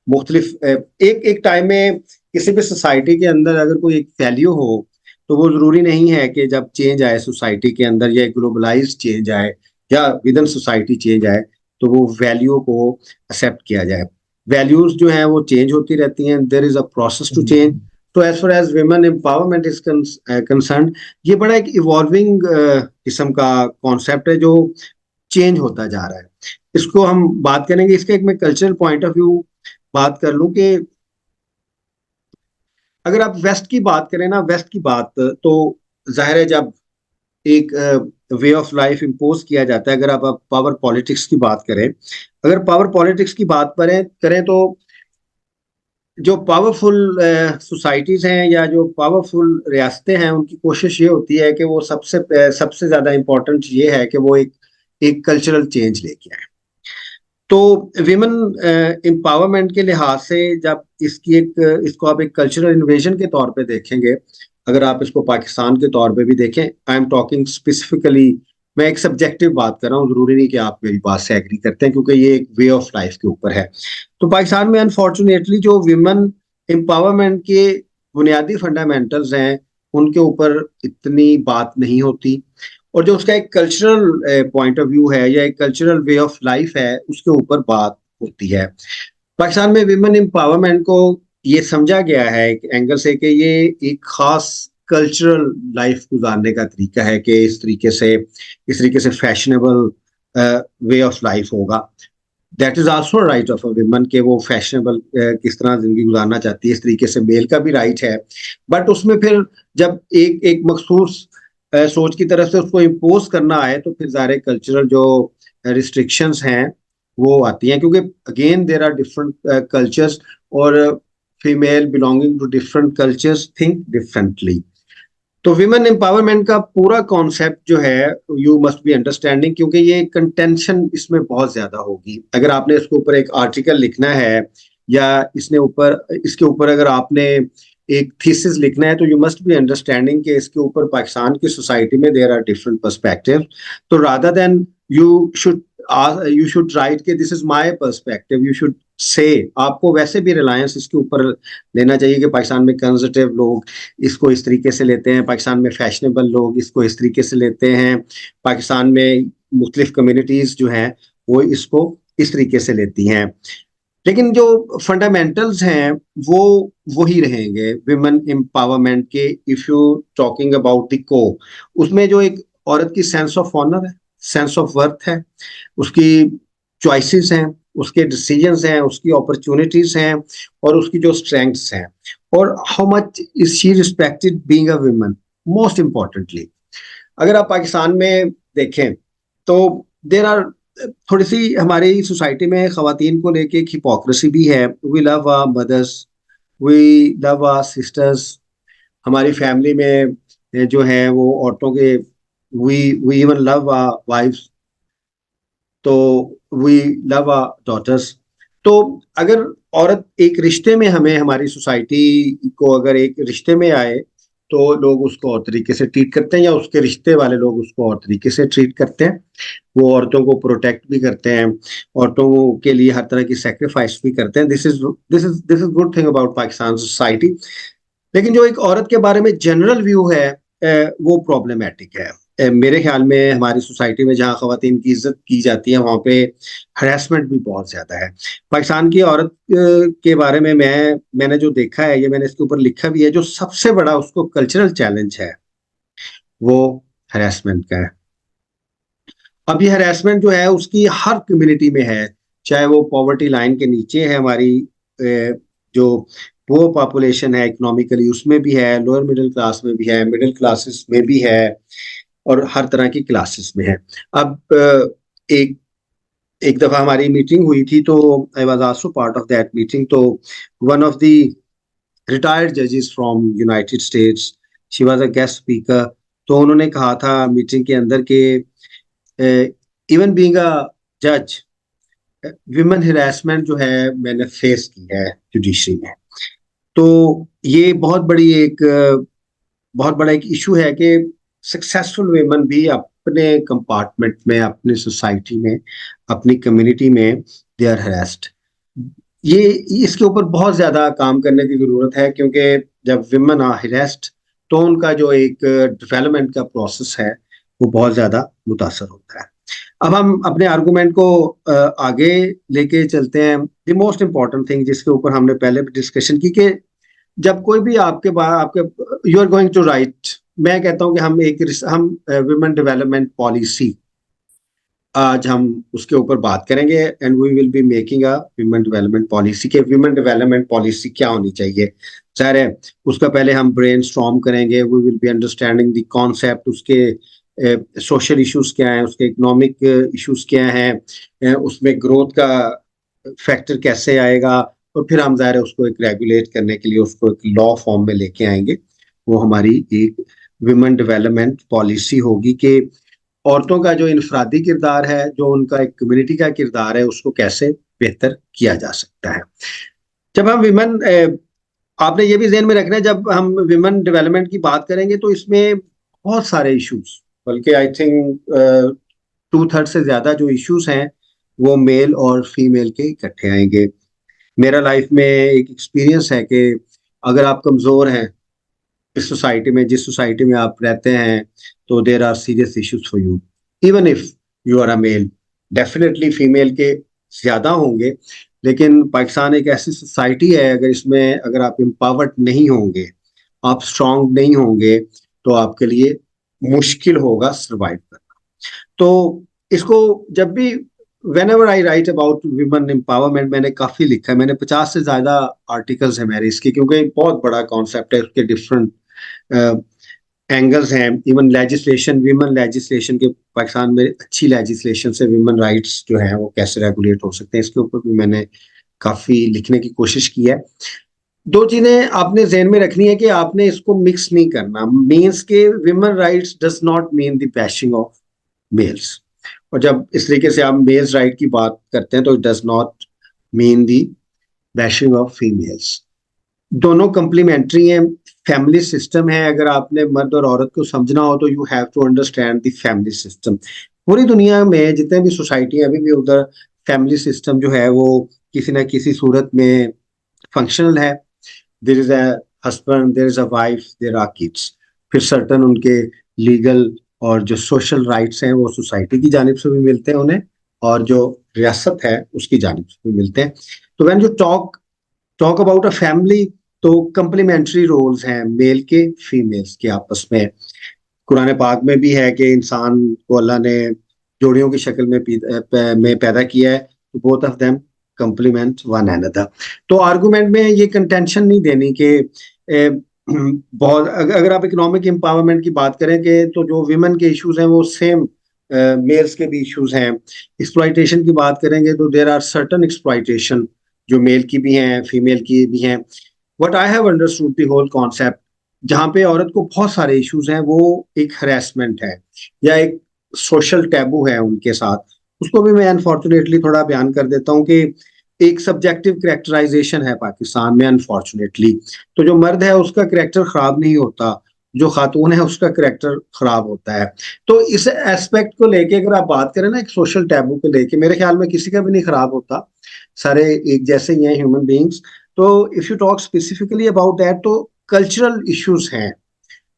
मुख्तलिफ एक टाइम में किसी भी सोसाइटी के अंदर अगर कोई एक वैल्यू हो तो वो ज़रूरी नहीं है कि जब चेंज आए सोसाइटी के अंदर या ग्लोबलाइज चेंज आए या विद इन सोसाइटी चेंज आए तो वो वैल्यू को एक्सेप्ट किया जाए। वैल्यूज जो हैं वो चेंज होती रहती हैं, there is a process to change. तो as far as women empowerment is concern, ये बड़ा एक इवॉल्विंग किस्म का कॉन्सेप्ट है जो चेंज होता जा रहा है। इसको हम बात करेंगे, इसका एक मैं कल्चरल पॉइंट ऑफ व्यू बात कर लूं कि अगर आप वेस्ट की बात करें ना, वेस्ट की बात तो जाहिर है जब एक वे ऑफ लाइफ इम्पोज किया जाता है, अगर आप पावर पॉलिटिक्स की बात करें, अगर पावर पॉलिटिक्स की बात करें तो जो पावरफुल सोसाइटीज हैं या जो पावरफुल रियासतें हैं, उनकी कोशिश ये होती है कि वो सबसे ज्यादा इम्पोर्टेंट ये है कि वो एक कल्चरल चेंज लेके आए। तो विमेन एम्पावरमेंट के लिहाज से जब इसको आप एक कल्चरल इन्वेजन के तौर पे देखेंगे, अगर आप इसको पाकिस्तान के तौर पे भी देखें, आई एम टॉकिंग स्पेसिफिकली, मैं एक सब्जेक्टिव बात कर रहा हूँ, जरूरी नहीं कि आप मेरी बात से एग्री करते हैं क्योंकि ये एक वे ऑफ लाइफ के ऊपर है। तो पाकिस्तान में अनफॉर्चुनेटली जो विमेन एम्पावरमेंट के बुनियादी फंडामेंटल्स हैं उनके ऊपर इतनी बात नहीं होती, और जो उसका एक कल्चरल पॉइंट ऑफ व्यू है या एक कल्चरल वे ऑफ लाइफ है उसके ऊपर बात होती है। पाकिस्तान में विमेन एम्पावरमेंट को ये समझा गया है एक एंगल से कि ये एक खास कल्चरल लाइफ गुजारने का तरीका है कि इस तरीके से फैशनेबल वे ऑफ लाइफ होगा। That is also right of a woman के वो फैशनेबल किस तरह जिंदगी गुजारना चाहती है, इस तरीके से मेल का भी राइट है। बट उसमें फिर जब एक मखसूस सोच की तरफ से उसको इम्पोज करना आए तो फिर सारे कल्चरल जो रिस्ट्रिक्शंस हैं वो आती हैं, क्योंकि again there are different cultures और female belonging to different cultures think differently. तो विमेन एम्पावरमेंट का पूरा कॉन्सेप्ट जो है यू मस्ट बी अंडरस्टैंडिंग, क्योंकि ये कंटेंशन इसमें बहुत ज्यादा होगी। अगर आपने इसके ऊपर एक आर्टिकल लिखना है या इसके ऊपर अगर आपने एक थीसिस लिखना है तो यू मस्ट बी अंडरस्टैंडिंग कि इसके ऊपर पाकिस्तान की सोसाइटी में देयर आर डिफरेंट पर्सपेक्टिव। तो rather than you should write कि this is my perspective, you should say आपको वैसे भी रिलायंस इसके ऊपर लेना चाहिए कि पाकिस्तान में कंजर्वेटिव लोग इसको इस तरीके से लेते हैं, पाकिस्तान में फैशनेबल लोग इसको इस तरीके से लेते हैं, पाकिस्तान में मुख्तलिफ कम्युनिटीज जो हैं वो इसको इस तरीके से लेती हैं। लेकिन जो फंडामेंटल्स हैं वो वही रहेंगे विमेन एम्पावरमेंट के। If you talking about the को, उसमें जो एक औरत की सेंस ऑफ ऑनर है, सेंस ऑफ वर्थ है, उसकी चॉइसेस हैं, उसके डिसीजंस हैं, उसकी अपॉर्चुनिटीज हैं और उसकी जो स्ट्रेंथ्स हैं, और how much is she respected being a woman. Most importantly अगर आप पाकिस्तान में देखें तो देर आर थोड़ी सी हमारी सोसाइटी में खवातीन को लेके एक हिपोक्रेसी भी है। We love our mothers, we love our sisters, हमारी फैमिली में जो है वो औरतों के we we even love our wives, तो वी लव आवर डॉटर्स। तो अगर औरत एक रिश्ते में, हमें हमारी सोसाइटी को अगर एक रिश्ते में आए तो लोग उसको और तरीके से ट्रीट करते हैं, या उसके रिश्ते वाले लोग उसको और तरीके से ट्रीट करते हैं। वो औरतों को प्रोटेक्ट भी करते हैं, औरतों के लिए हर तरह की सेक्रीफाइस भी करते हैं। This is good thing about Pakistan society. लेकिन जो एक औरत के बारे में जनरल व्यू है, वो प्रॉब्लमेटिक है। मेरे ख्याल में हमारी सोसाइटी में जहाँ खवातीन की इज्जत की जाती है, वहाँ पे हरेसमेंट भी बहुत ज्यादा है। पाकिस्तान की औरत के बारे में मैंने जो देखा है, ये मैंने इसके ऊपर लिखा भी है, जो सबसे बड़ा उसको कल्चरल चैलेंज है वो हरेसमेंट का है। अब ये हरेसमेंट जो है उसकी हर कम्युनिटी में है, चाहे वो पॉवर्टी लाइन के नीचे है हमारी, जो पुअर पॉपुलेशन है इकोनॉमिकली, उसमें भी है, लोअर मिडिल क्लास में भी है, मिडिल क्लासेस में भी है, और हर तरह की क्लासेस में है। अब एक एक दफा हमारी मीटिंग हुई थी, तो I was also part of that meeting. तो वन ऑफ द रिटायर्ड जजेस from United states, she was a guest speaker. तो उन्होंने कहा था मीटिंग के अंदर के इवन बीइंग अ जज, विमेन हिरासमेंट जो है मैंने फेस की है जुडिशरी में। तो ये बहुत बड़ा एक इशू है कि सक्सेसफुल वेमन भी अपने कंपार्टमेंट में, अपनी सोसाइटी में, अपनी कम्युनिटी में दे आर हरेस्ड। ये इसके ऊपर बहुत ज्यादा काम करने की जरूरत है, क्योंकि जब विमेन आर हरेस्ड तो उनका जो एक डेवलपमेंट का प्रोसेस है वो बहुत ज्यादा मुतासर होता है। अब हम अपने आर्गुमेंट को आगे लेके चलते हैं। द मोस्ट इम्पॉर्टेंट थिंग जिसके ऊपर हमने पहले भी डिस्कशन की, कि जब कोई भी आपके you are going to write, मैं कहता हूं कि हम वुमेन डेवलपमेंट पॉलिसी, आज हम उसके ऊपर बात करेंगे, and we will be making a women development policy. के वुमेन डेवलपमेंट पॉलिसी क्या होनी चाहिए, जाहिर है उसका पहले हम ब्रेन स्टॉर्म करेंगे। We will be understanding the concept, उसके सोशल इश्यूज क्या हैं, उसके इकोनॉमिक इश्यूज क्या हैं, उसमें ग्रोथ का फैक्टर कैसे आएगा, और फिर हम ज़ाहिर है उसको एक रेगुलेट करने के लिए उसको एक लॉ फॉर्म में लेके आएंगे। वो हमारी एक वुमेन डेवलपमेंट पॉलिसी होगी कि औरतों का जो इनफरादी किरदार है, जो उनका एक कम्युनिटी का किरदार है, उसको कैसे बेहतर किया जा सकता है। जब हम विमेन, आपने ये भी ज़हन में रखना है, जब हम विमेन डेवलपमेंट की बात करेंगे तो इसमें बहुत सारे इश्यूज, बल्कि आई थिंक 2/3 से ज्यादा जो इश्यूज हैं वो मेल और फीमेल के इकट्ठे आएंगे। मेरा लाइफ में एक एक्सपीरियंस है कि अगर आप कमजोर हैं इस सोसाइटी में, जिस सोसाइटी में आप रहते हैं, तो there are serious issues for you, even if you are a male. Definitely female के ज्यादा होंगे, लेकिन पाकिस्तान एक ऐसी सोसाइटी है, अगर आप एम्पावर्ड नहीं होंगे, आप स्ट्रांग नहीं होंगे, तो आपके लिए मुश्किल होगा सरवाइव करना। तो इसको जब भी when ever I right about women empowerment, मैंने काफी लिखा है, मैंने 50 से ज्यादा आर्टिकल्स है मेरे इसके, क्योंकि बहुत बड़ा कॉन्सेप्ट है, उसके डिफरेंट एंगल्स हैं। इवन लेजिस्लेशन, विमेन लेजिस्लेशन के पाकिस्तान में अच्छी लेजिस्लेशन से विमेन राइट्स जो है वो कैसे रेगुलेट हो सकते हैं, इसके ऊपर भी मैंने काफी लिखने की कोशिश की है। दो चीजें आपने ज़हन में रखनी है कि आपने इसको मिक्स नहीं करना। मीन्स के women rights does not mean the bashing of males, और जब इस तरीके से आप मेल्स राइट की बात करते हैं तो it does not mean the bashing of females. दोनों कंप्लीमेंट्री हैं। फैमिली सिस्टम है, अगर आपने मर्द और औरत को समझना हो तो you have to understand the family system. पूरी दुनिया में जितने भी सोसाइटी अभी भी उधर फैमिली सिस्टम जो है वो किसी ना किसी सूरत में फंक्शनल है। There is a husband, there is a wife, there are kids. फिर सर्टन उनके लीगल और जो सोशल राइट्स हैं वो सोसाइटी की जानिब से भी मिलते हैं उन्हें, और जो रियासत है उसकी जानिब से भी मिलते हैं। तो when you talk about a family, तो कंप्लीमेंट्री रोल्स हैं मेल के, फीमेल्स के आपस में। कुरान पाक में भी है कि इंसान को अल्लाह ने जोड़ियों की शक्ल में पैदा किया है, तो both of them complement one another. तो आर्गुमेंट में ये कंटेंशन नहीं देनी कि बहुत, अगर आप इकोनॉमिक एम्पावरमेंट की बात करें कि तो जो विमेन के इश्यूज हैं वो सेम मेल्स के भी इश्यूज हैं। एक्सप्लॉइटेशन की बात करेंगे तो देर आर सर्टन एक्सप्लॉइटेशन जो मेल की भी हैं, फीमेल की भी हैं। What I have understood the whole concept, जहाँ पे औरत को बहुत सारे इश्यूज हैं, वो एक हरेसमेंट है या एक सोशल टैबू है उनके साथ। उसको भी मैं अनफॉर्चुनेटली थोड़ा बयान कर देता हूँ कि एक सब्जेक्टिव करेक्टराइजेशन है पाकिस्तान में अनफॉर्चुनेटली। तो जो मर्द है उसका करेक्टर खराब नहीं होता, जो खातून है उसका करेक्टर खराब होता है। तो इस एस्पेक्ट को लेके अगर आप बात करें ना, एक सोशल टैबू को लेके, मेरे ख्याल में किसी का भी नहीं खराब होता, सारे एक जैसे ही हैं ह्यूमन बींग्स। तो if you talk specifically about that, तो कल्चरल इश्यूज हैं।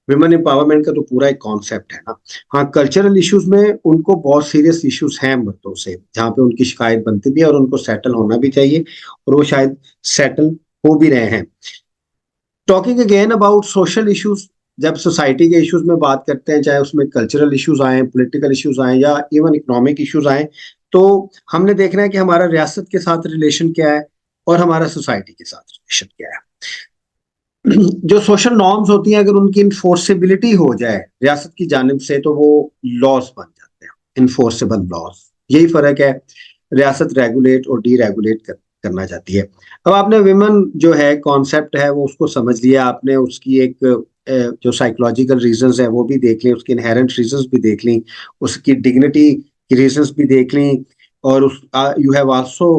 विमेन एम्पावरमेंट का तो पूरा एक कॉन्सेप्ट है ना। हाँ, कल्चरल इश्यूज में उनको बहुत सीरियस इश्यूज हैं मर्दों से, जहाँ पे उनकी शिकायत बनती भी है और उनको सेटल होना भी चाहिए, और वो शायद सेटल हो भी रहे हैं। Talking again about social issues, जब सोसाइटी के इश्यूज में बात करते हैं, चाहे उसमें कल्चरल इश्यूज आए, पॉलिटिकल इश्यूज आए, या इवन इकोनॉमिक इश्यूज आए, तो हमने देखना है कि हमारा रियासत के साथ रिलेशन क्या है और हमारा सोसाइटी के साथ रिलेशन क्या है। जो सोशल नॉर्म्स होती हैं, अगर उनकी इन्फोर्सेबिलिटी हो जाए रियासत की जानिब से, तो वो लॉज बन जाते हैं, इन्फोर्सेबल लॉज। यही फर्क है, रियासत रेगुलेट और डी रेगुलेट करना चाहती है। अब आपने विमेन जो है कॉन्सेप्ट है वो उसको समझ लिया आपने, उसकी एक जो साइकोलॉजिकल रीजंस है वो भी देख ली, उसकी इनहेरेंट रीजंस भी देख ली, उसकी डिग्निटी की रीजंस भी देख ली, और उस you have also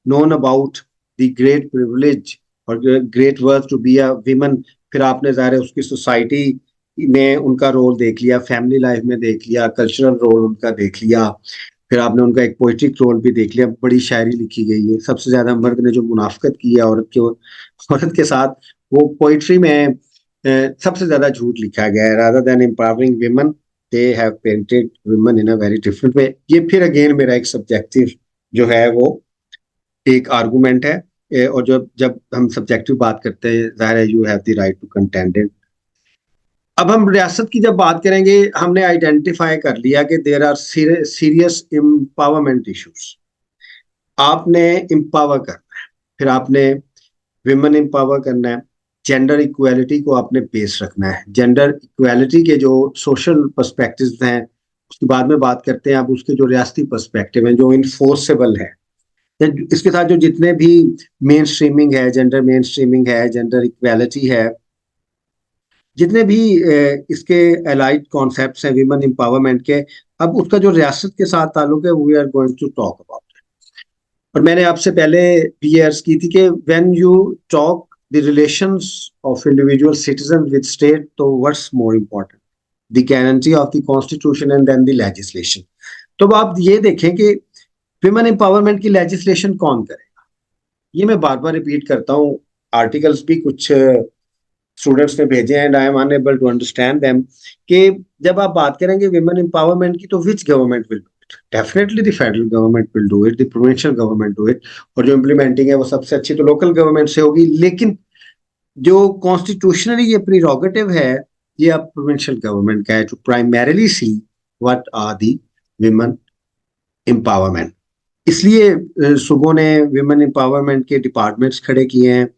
known about the great privilege और great worth to be a woman. फिर आपने ज़ाहिर है उसकी सोसाइटी में उनका रोल देख लिया, फैमिली लाइफ में देख लिया, कल्चरल रोल उनका देख लिया, फिर आपने उनका एक पोइट्रिक रोल भी देख लिया, बड़ी शायरी लिखी गई है। सबसे ज्यादा मर्द ने जो मुनाफकत की है औरत के साथ, वो पोइट्री में सबसे ज्यादा झूठ लिखा गया है। Rather than empowering women, they have painted women in a very different way. ये फिर अगेन मेरा एक सब्जेक्टिव जो है वो एक आर्गुमेंट है। और जब जब हम सब्जेक्टिव बात करते हैं, जाहिर है you have the right to contend it. अब हम रियासत की जब बात करेंगे, हमने आइडेंटिफाई कर लिया कि there are serious empowerment issues. आपने एम्पावर करना है, फिर आपने विमेन एम्पावर करना है, जेंडर इक्वालिटी को आपने बेस रखना है। जेंडर इक्वालिटी के जो सोशल पर्सपेक्टिव्स हैं उसके बाद में बात करते हैं। अब उसके जो रियासती पर्सपेक्टिव हैं जो इन्फोर्सेबल है, इसके साथ जो जितने भी मेन स्ट्रीमिंग है, जेंडर मेन स्ट्रीमिंग है, जेंडर इक्वालिटी है, जितने भी इसके एलाइड कॉन्सेप्ट्स हैं विमेन एम्पावरमेंट के, अब उसका जो रियासत के साथ ताल्लुक है, we are going to talk about. और मैंने आपसे पहले भी ये अर्ज की थी कि when you talk the relations of individual citizen with state, तो what's more important, the guarantee of the constitution and then the legislation. तो अब आप ये देखें कि विमेन एम्पावरमेंट की लेजिस्लेशन कौन करेगा। ये मैं बार बार रिपीट करता हूँ, आर्टिकल्स भी कुछ स्टूडेंट्स ने भेजे हैं, and I am unable to understand them, कि जब आप बात करेंगे विमेन एम्पावरमेंट की, तो which government will do it? Definitely the federal government will do it, the provincial government do it, और जो इम्प्लीमेंटिंग है वो सबसे अच्छी तो लोकल गवर्नमेंट से होगी। लेकिन जो कॉन्स्टिट्यूशनली ये प्रीरोगेटिव है, ये अब प्रोविंशियल गवर्नमेंट का है to primarily see what are the women empowerment. इसलिए सुबह ने विमेन एम्पावरमेंट के डिपार्टमेंट्स खड़े किए हैं।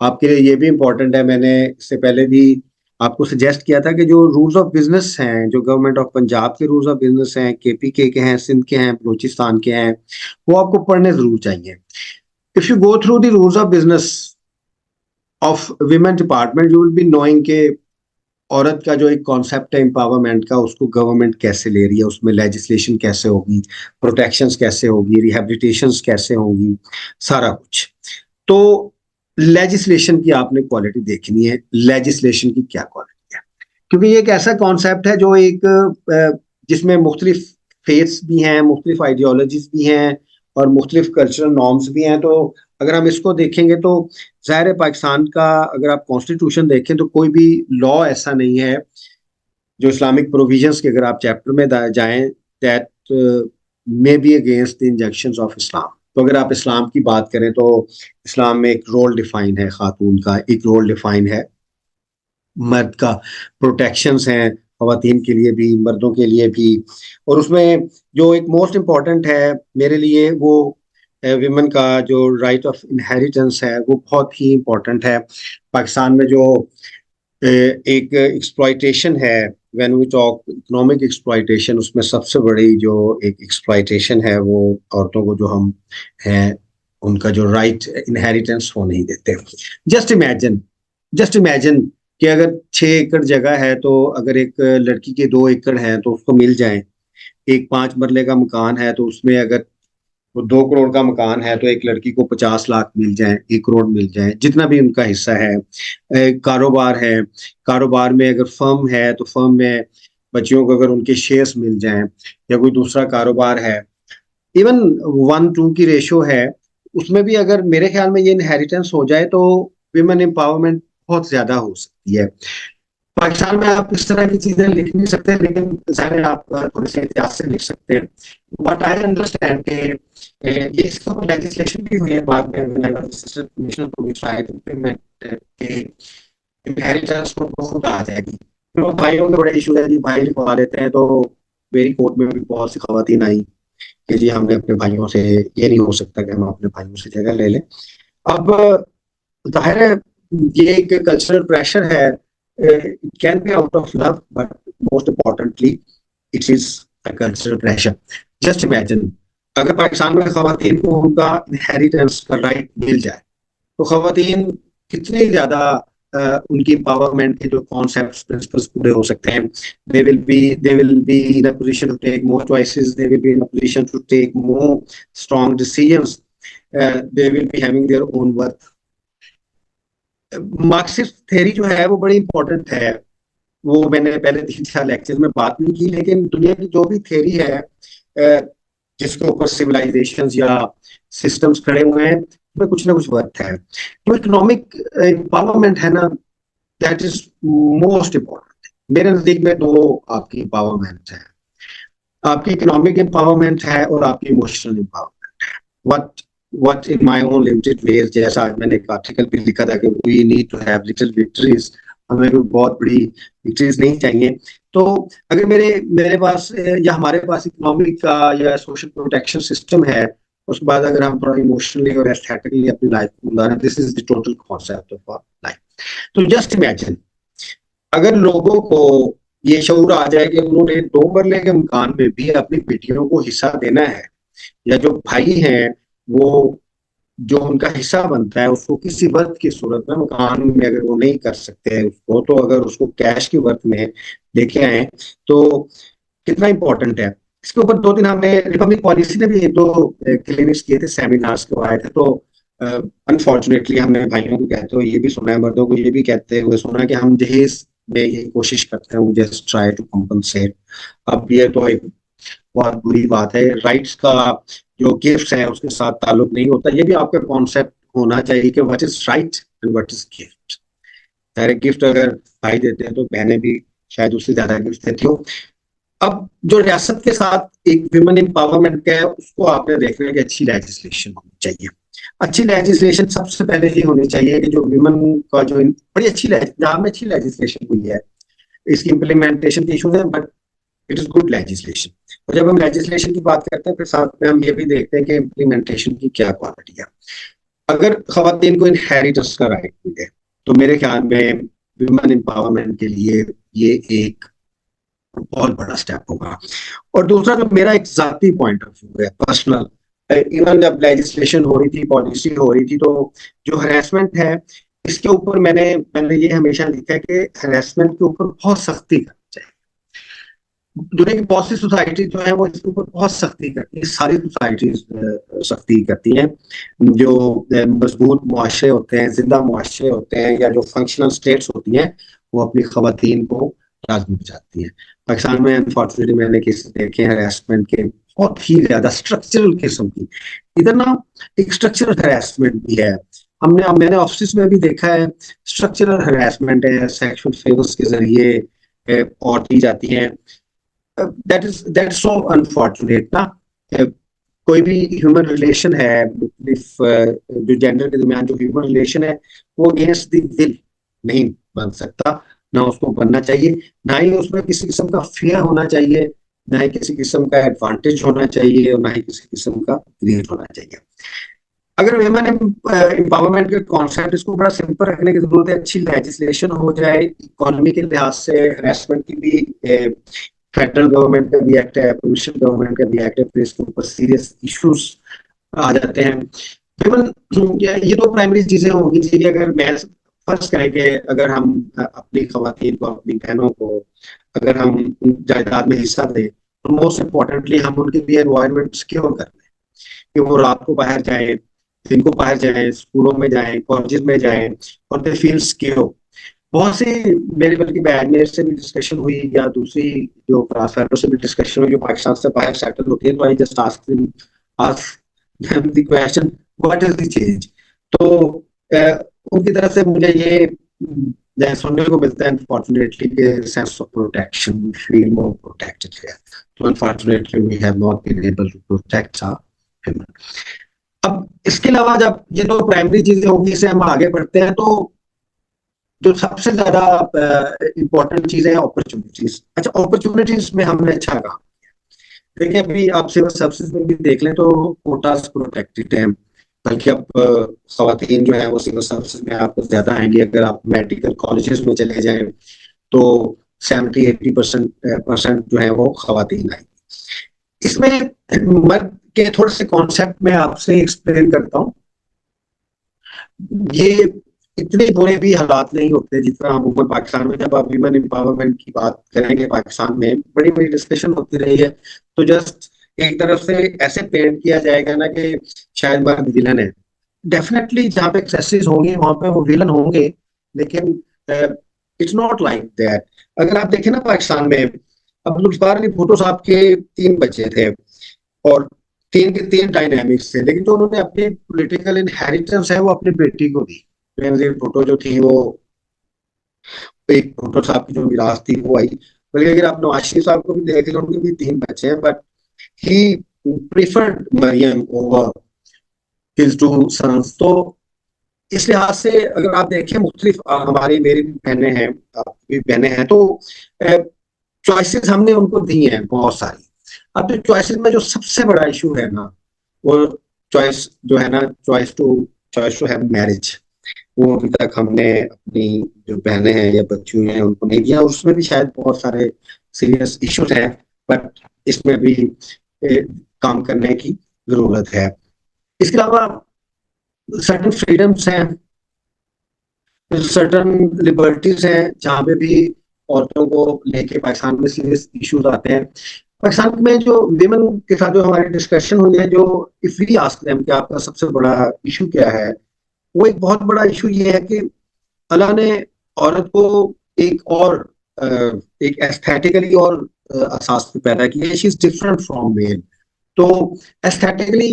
आपके लिए ये भी इम्पोर्टेंट है, मैंने इससे पहले भी आपको सजेस्ट किया था कि जो रूल्स ऑफ बिजनेस हैं, जो गवर्नमेंट ऑफ पंजाब के रूल्स ऑफ बिजनेस हैं, केपीके के हैं, सिंध के हैं, बलूचिस्तान के हैं, वो आपको पढ़ने जरूर चाहिए। If you go through the rules of business of women department, you will be knowing के औरत का जो एक कॉन्सेप्ट है एम्पावरमेंट का, उसको गवर्नमेंट कैसे ले रही है, उसमें लेजिस्लेशन कैसे होगी, प्रोटेक्शंस कैसे होगी, रिहेबिलिटेशंस कैसे होंगी, सारा कुछ। तो लेजिस्लेशन की आपने क्वालिटी देखनी है, लेजिस्लेशन की क्या क्वालिटी है, क्योंकि ये एक ऐसा कॉन्सेप्ट है जो एक जिसमें मुख्तलिफ फेथ्स भी हैं, मुख्तलिफ आइडियोलॉजीज भी हैं, और मुख्तलिफ कल्चरल नॉर्म्स भी हैं। तो अगर हम इसको देखेंगे तो ज़ाहिर है पाकिस्तान का अगर आप कॉन्स्टिट्यूशन देखें तो कोई भी लॉ ऐसा नहीं है जो इस्लामिक प्रोविजंस के अगर आप चैप्टर में जाएं, that may be against the injunctions of Islam. तो अगर आप इस्लाम की बात करें तो इस्लाम में एक रोल डिफाइन है खातून का, एक रोल डिफाइन है मर्द का, प्रोटेक्शंस हैं खवातीन के लिए भी, मर्दों के लिए भी। और उसमें जो एक मोस्ट इम्पॉर्टेंट है मेरे लिए, वो विमेन का जो राइट ऑफ इनहेरिटेंस है, वो बहुत ही इम्पोर्टेंट है। पाकिस्तान में जो एक एक्सप्लॉयटेशन है, when we talk economic exploitation, उसमें सबसे बड़ी जो एक एक्सप्लॉयटेशन है वो औरतों को जो हम हैं उनका जो राइट इनहेरिटेंस वो नहीं देते। जस्ट इमेजिन, जस्ट इमेजिन कि अगर 6 एकड़ जगह है, तो अगर एक लड़की के 2 एकड़ हैं तो उसको मिल जाए। एक 5 मरले का मकान है तो उसमें अगर वो 2 करोड़ का मकान है तो एक लड़की को 50 लाख मिल जाए, 1 करोड़ मिल जाए, जितना भी उनका हिस्सा है। कारोबार है, कारोबार में अगर फर्म है तो फर्म में बच्चियों को अगर उनके शेयर्स मिल जाएं, या कोई दूसरा कारोबार है, इवन 1:2 की रेशो है, उसमें भी अगर मेरे ख्याल में ये इनहेरिटेंस हो जाए तो विमेन एम्पावरमेंट बहुत ज्यादा हो सकती है। पाकिस्तान में आप इस तरह की चीजें लिख नहीं सकते, लेकिन जाहिर है आप थोड़े से इतिहास से लिख सकते हैं। बट आई अंडरस्टैंड के ये इसका लेजिस्लेशन भी हुई है बाद में, नेशनल पुलिस इम्प्लीमेंट के इनहेरिटेंस को बहुत आ जाएगी। तो भाइयों के बड़े इशू है जी, भाई लिखवा लेते हैं, तो मेरी कोर्ट में भी बहुत सी खवातीन आई कि जी हमने अपने भाइयों से, ये नहीं हो सकता कि हम अपने भाइयों से जगह ले लें। अब जाहिर है ये एक कल्चरल प्रेशर है, it can be out of love, but most importantly it is a cultural pressure. Just imagine अगर पाकिस्तान में खवातीन को उनका इनहेरिटेंस का राइट मिल जाए, तो खवातीन कितने ज्यादा उनकी एम्पावरमेंट के जो कॉन्सेप्ट्स प्रिंसिपल्स पूरे हो सकते हैं। They will be in a position to take more choices, they will be in a position to take more strong decisions, they will be having their own worth. Marxist theory जो है वो बड़ी इंपॉर्टेंट है, वो मैंने पहले 3-4 लेक्चर में बात नहीं की, लेकिन दुनिया की जो भी थ्योरी है जिसके ऊपर सिविलाइजेशन या सिस्टम्स खड़े हुए हैं, उसमें कुछ ना कुछ वर्थ है। तो इकोनॉमिक एम्पावरमेंट है ना, दैट इज मोस्ट इम्पोर्टेंट। मेरे नजदीक में दो आपकी एम्पावरमेंट है, आपकी इकोनॉमिक एम्पावरमेंट है और आपकी इमोशनल एम्पावरमेंट है। What in my own limited ways, जैसा आज मैंने एक आर्टिकल भी लिखा था कि we need to have little victories, हमें कोई बहुत बड़ी विक्ट्रीज नहीं चाहिए। तो अगर मेरे मेरे पास या हमारे पास इकोनॉमिक का या सोशल प्रोटेक्शन सिस्टम है, उसके बाद अगर हम थोड़ा इमोशनली और एस्थेटिकली अपनी लाइफ को गुजारें, this is the total concept of life. तो जस्ट इमेजिन अगर लोगों को ये शऊर आ जाए कि उन्होंने 2 मरले के मकान में भी अपनी बेटियों को हिस्सा देना है, या जो भाई हैं वो जो उनका हिस्सा बनता है उसको किसी वर्थ की सूरत में मकान में अगर वो नहीं कर सकते हैं उसको, तो अगर उसको कैश की वर्थ में लेके आए तो कितना इंपॉर्टेंट है। इसके ऊपर 2 दिन हमने रिपब्लिक पॉलिसी ने भी 1-2 क्लिनिक्स किए थे, सेमिनार्स करवाए थे। तो अनफॉर्चुनेटली हमने भाइयों को कहते हुए ये भी सुना है, मर्दों को ये भी कहते हुए सुना कि हम दहेज में ये कोशिश करते हैं, जस्ट ट्राई टू कम्पनसेट। अब ये तो एक बहुत बुरी बात है, राइट्स का जो गिफ्ट है उसके साथ ताल्लुक नहीं होता। ये भी आपका कॉन्सेप्ट होना चाहिए कि what is right and what is gift. Direct gift अगर भाई देते हैं तो बहनें भी शायद उससे ज्यादा गिफ्ट देती हो। अब जो रियासत के साथ एक विमेन एम्पावरमेंट का है, उसको आपने देखना है कि अच्छी लेजिस्लेशन होनी चाहिए। अच्छी लेजिस्लेशन सबसे पहले ये होनी चाहिए कि जो विमेन का जो बड़ी अच्छी जहां में अच्छी लेजिस्लेशन हुई है, इसकी इम्प्लीमेंटेशन के इशूज है, but it is good legislation. और जब हम लेजिस्लेशन की बात करते हैं, फिर साथ में हम ये भी देखते हैं कि इम्प्लीमेंटेशन की क्या क्वालिटी है। अगर खवातीन को इनहेरिटेंस का राइट मिले, तो मेरे ख्याल में विमेन एम्पावरमेंट के लिए ये एक बहुत बड़ा स्टेप होगा। और दूसरा जो मेरा एक जाती पॉइंट ऑफ व्यू है, पर्सनल, इवन जब लेजिस्लेशन हो रही थी, पॉलिसी हो रही थी, तो जो हरेसमेंट है इसके ऊपर मैंने मैंने ये हमेशा लिखा है कि हरेसमेंट के ऊपर बहुत सख्ती करनी चाहिए। दुनिया की बहुत सी सोसाइटी जो है वो इसके ऊपर बहुत सख्ती करती है, सारी सोसाइटीज सख्ती करती हैं। जो मजबूत मुआशरे होते हैं, जिंदा मुआशरे होते हैं, या जो फंक्शनल स्टेट्स होती हैं, वो अपनी खवातीन को लाजमी बचाती हैं। पाकिस्तान में अनफॉर्चुनेटली मैंने केसेस देखे हैं हरासमेंट के, बहुत ही ज्यादा स्ट्रक्चरल किस्म की। इधर ना एक स्ट्रक्चरल हरासमेंट भी है, मैंने ऑफिस में भी देखा है। स्ट्रक्चरल हरासमेंट है, सेक्सुअल फेवर्स के जरिए और दी जाती हैं। दैट इज सो अनफॉर्चुनेट ना। कोई भी ह्यूमन रिलेशन है, जो जेंडर के दरमियान जो ह्यूमन रिलेशन है, वो अगेंस्ट द विल नहीं बन सकता, ना उसको बनना चाहिए, ना ही उसमें किसी किस्म का फियर होना चाहिए, ना ही किसी किस्म का एडवांटेज होना चाहिए, और ना ही किसी किस्म का ग्रीड होना चाहिए। अगर वुमेन एम्पावरमेंट के कॉन्सेप्ट इसको बड़ा सिंपल रखने की जरूरत है, अच्छी लेजिस्लेशन हो जाए, इकोनॉमी के लिहाज से हरासमेंट की भी फेडरल गवर्नमेंट का भी एक्ट है, प्रोविंशियल गवर्नमेंट का भी एक्ट है, फिर इसके ऊपर सीरियस इश्यूज आ जाते हैं। ये दो प्राइमरी चीजें होंगी जी। अगर मैं फर्स्ट करें कि अगर हम अपनी खवातीन को, अपनी बहनों को अगर हम जायदाद में हिस्सा दें, तो मोस्ट इम्पोर्टेंटली हम उनके लिए एनवायरनमेंट सिक्योर कर लें। कि वो रात को बाहर जाएं, दिन को बाहर जाएं, स्कूलों में जाएं, कॉलेजेस में जाएं, और दे फील सिक्योर। बहुत सी मेरी बल्कि बैचमेट से भी डिस्कशन हुई या दूसरी जो क्लास फेलो से भी डिस्कशन हुई जो पाकिस्तान से बाहर सेटल होती है, तो I just ask them the question, what is the change. तो उनकी तरफ से मुझे ये सुनने को मिलता है अनफॉर्चुनेटली के sense of protection, we feel more protected here. तो unfortunately we have not been able to protect our human. अब इसके अलावा जब ये दो प्राइमरी चीजें होंगी, इसे हम आगे बढ़ते हैं, तो जो सबसे ज्यादा इंपॉर्टेंट चीज है अपॉर्चुनिटीज। अच्छा, अपॉर्चुनिटीज में हमने अच्छा कहा। देखिए, अभी आप सिविल सर्विसेज में भी देख लें तो कोटास प्रोटेक्टेड है, बल्कि अब खवातीन जो है वो सिविल सर्विसेज में आपको ज्यादा आएंगी। अगर आप मेडिकल कॉलेजेस में चले जाएं तो 70-80% जो है वो खवातीन आएंगी। इसमें मर्द के थोड़े से कॉन्सेप्ट में आपसे एक्सप्लेन करता हूँ। ये इतने बुरे भी हालात नहीं होते जितना अमूमन पाकिस्तान में। जब आप वीमेन एम्पावरमेंट की बात करेंगे, पाकिस्तान में बड़ी बड़ी डिस्कशन होती रही है, तो जस्ट एक तरफ से ऐसे पेंट किया जाएगा ना कि शायद मर्द विलन है। डेफिनेटली जहाँ पे एक्सेसेस होंगे वहां पे वो विलन होंगे, लेकिन इट्स नॉट लाइक दैट। अगर आप देखें ना पाकिस्तान में, अब्दुल जब्बार अली भुट्टो साहब के 3 बच्चे थे और 3 के 3 डायनेमिक्स थे, लेकिन जो उन्होंने अपनी पॉलिटिकल इनहेरिटेंस है वो अपनी बेटी को दी। बेनजीर भुट्टो जो थी वो एक भुट्टो साहब की जो विरासत थी वो आई। बल्कि अगर आप नवाज शरीफ साहब को भी देख लें, उनके भी 3 बच्चे हैं, but he preferred Mariam over his 2 sons. तो इस लिहाज से अगर आप देखें, मुख्तलिफ हमारी मेरी भी बहनें हैं, आपकी भी बहनें हैं, तो चॉइसेस हमने उनको दी हैं बहुत सारी। अब जो चॉइसेस में जो सबसे बड़ा इशू है ना, वो चॉइस जो है ना, चॉइस टू हैव मैरिज, वो अभी तक हमने अपनी जो बहनें हैं या बच्ची हैं उनको नहीं दिया। और उसमें भी शायद बहुत सारे सीरियस इश्यूज हैं, बट इसमें भी काम करने की जरूरत है। इसके अलावा सर्टन फ्रीडम्स हैं, सर्टन लिबर्टीज हैं, जहाँ पे भी औरतों को लेके पाकिस्तान में सीरियस इश्यूज आते हैं। पाकिस्तान में जो विमेन के साथ जो हमारी डिस्कशन हुई है, जो इफ वी आस्क देम कि आपका सबसे बड़ा इशू क्या है, वो एक बहुत बड़ा इशू ये है कि अल्लाह ने औरत को एक और एक एस्थेटिकली और असास पे पैदा किया है। She is different from male. तो एस्थेटिकली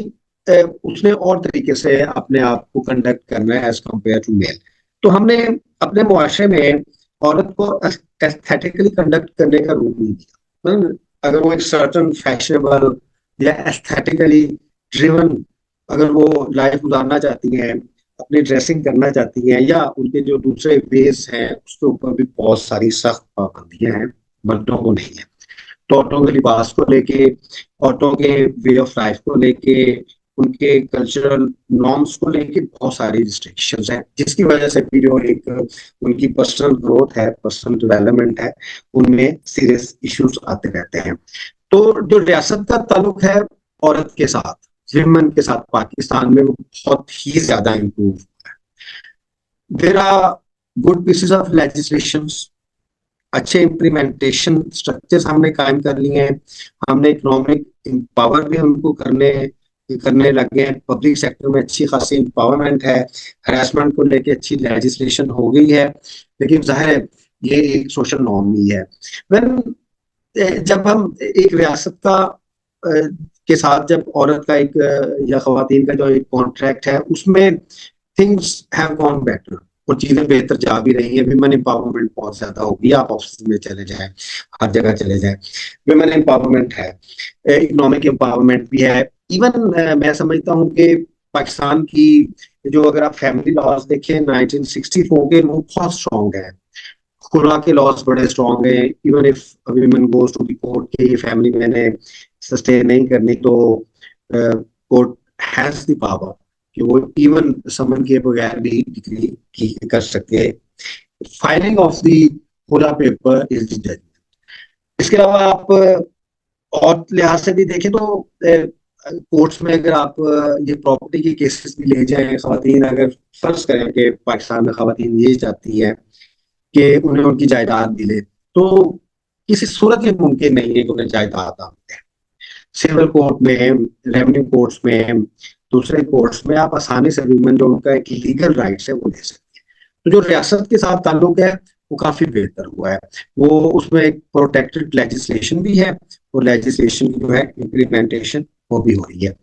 उसने और तरीके से अपने आप को कंडक्ट करना है एज कम्पेयर टू मेल। तो हमने अपने मुआशरे में औरत को एस्थेटिकली कंडक्ट करने का रूल नहीं दिया। अगर वो एक सर्टन फैशनेबल या एस्थेटिकली ड्रिवन अगर वो लाइफ गुजारना चाहती हैं, अपनी ड्रेसिंग करना चाहती हैं, या उनके जो दूसरे वेज हैं उसके ऊपर भी बहुत सारी सख्त पाबंदियां हैं, मर्दों को नहीं है। तो औरतों के लिबास को लेके, औरतों के वे ऑफ लाइफ को लेके, उनके कल्चरल नॉर्म्स को लेके बहुत सारी रिस्ट्रिक्शंस हैं, जिसकी वजह से भी जो एक उनकी पर्सनल ग्रोथ है, पर्सनल डेवलपमेंट है, उनमें सीरियस इश्यूज आते रहते हैं। तो जो रियासत का ताल्लुक है औरत के साथ, विमेन के साथ, पाकिस्तान में वो बहुत ही ज्यादा इम्प्रूव हुआ है। There are good pieces of legislations, अच्छे इम्प्लीमेंटेशन स्ट्रक्चर्स हमने कायम कर लिए हैं। हमने इकोनॉमिक एम्पावर भी उनको करने करने लगे हैं। पब्लिक सेक्टर में अच्छी खासी एम्पावरमेंट है। हरासमेंट को लेके अच्छी लेजिस्लेशन हो गई है, लेकिन जाहिर है ये एक सोशल नॉर्म ही है। जब हम एक रियासत का के साथ जब औरत का एक या खवातीन का जो एक कॉन्ट्रैक्ट है, उसमें थिंग्स हैव गॉन बेटर और चीजें बेहतर जा भी रही है। विमेन एम्पावरमेंट बहुत ज्यादा हो गई। आप ऑफिस में चले जाएं, हर जगह चले जाएं, विमेन एम्पावरमेंट है, इकोनॉमिक एम्पावरमेंट भी है। इवन मैं समझता हूँ कि पाकिस्तान की जो अगर आप फैमिली लॉज देखें 1964 के, वो बहुत स्ट्रॉन्ग है। खुला के लॉज बड़े स्ट्रॉन्ग है। Even if women goes to the court के ये फैमिली मैंने सस्टेन नहीं करनी, तो कोर्ट हैज द पावर कि वो इवन समन के बगैर भी डिग्री की कर सकते हैं। फाइलिंग ऑफ द खुला पेपर इज द जजमेंट। इसके अलावा आप और लिहाज से भी देखें तो कोर्ट्स में अगर आप ये प्रॉपर्टी के केसेस भी ले जाएं, खवातीन अगर फर्ज करें कि पाकिस्तान में खवातीन ये चाहती है कि उन्हें उनकी जायदाद मिले, तो किसी सूरत में मुमकिन नहीं है कि उन्हें जायदाद ना मिले। सिविल कोर्ट में, रेवेन्यू कोर्ट्स में, दूसरे कोर्ट्स में आप आसानी से वुमेन जो उनका एक लीगल राइट्स है वो ले सकते हैं। तो जो रियासत के साथ ताल्लुक है वो काफी बेहतर हुआ है। वो उसमें एक प्रोटेक्टेड लेजिस्लेशन भी है और लेजिस्लेशन की जो है इम्प्लीमेंटेशन वो भी हो रही है।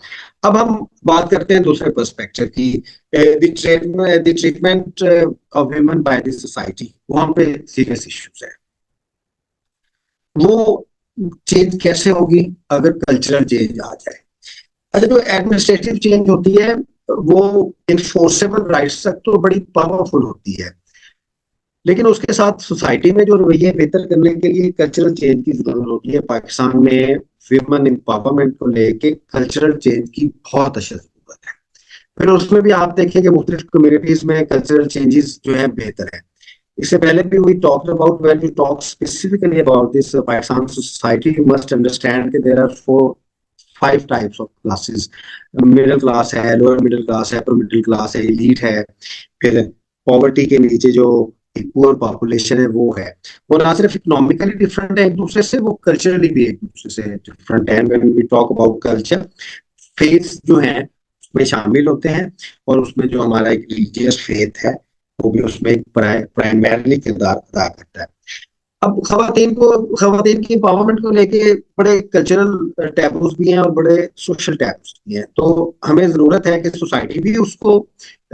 अब हम बात करते हैं दूसरे पर्सपेक्टिव की, the treatment of women by the society, वहां पे सीरियस इश्यूज है। वो चेंज कैसे होगी अगर कल्चरल चेंज आ जाए। अच्छा, जो एडमिनिस्ट्रेटिव चेंज होती है वो इन्फोर्सेबल राइट्स तक तो बड़ी पावरफुल होती है, लेकिन उसके साथ सोसाइटी में जो रवैये बेहतर करने के लिए कल्चरल चेंज की जरूरत होती है। पाकिस्तान में विमेन एम्पावरमेंट को लेके कल्चरल चेंज की बहुत अशद जरूरत है। फिर उसमें भी आप देखेंगे मुख्तलिफ कम्युनिटीज में कल्चरल चेंजेस जो है बेहतर है। इससे पहले भी we talked about, when we talk specifically about this Pakistan society, you must understand कि there are 5 types of classes. Middle class है, लोअर मिडिल क्लास है, अपर मिडिल क्लास है, एलीट है, फिर पॉवर्टी के नीचे जो पुअर पॉपुलेशन है वो है। वो ना सिर्फ इकोनॉमिकली डिफरेंट है एक दूसरे से, वो कल्चरली भी एक दूसरे से डिफरेंट है। When we talk about culture, faith जो है उसमें शामिल होते हैं, और उसमें जो हमारा एक रिलीजियस फेथ है वो भी उसमें एक प्राइमरली किरदार अदा करता है। अब खवातीन की एम्पावरमेंट को लेके बड़े कल्चरल टैबूज भी हैं और बड़े सोशल टैबूज भी हैं। तो हमें जरूरत है कि सोसाइटी भी उसको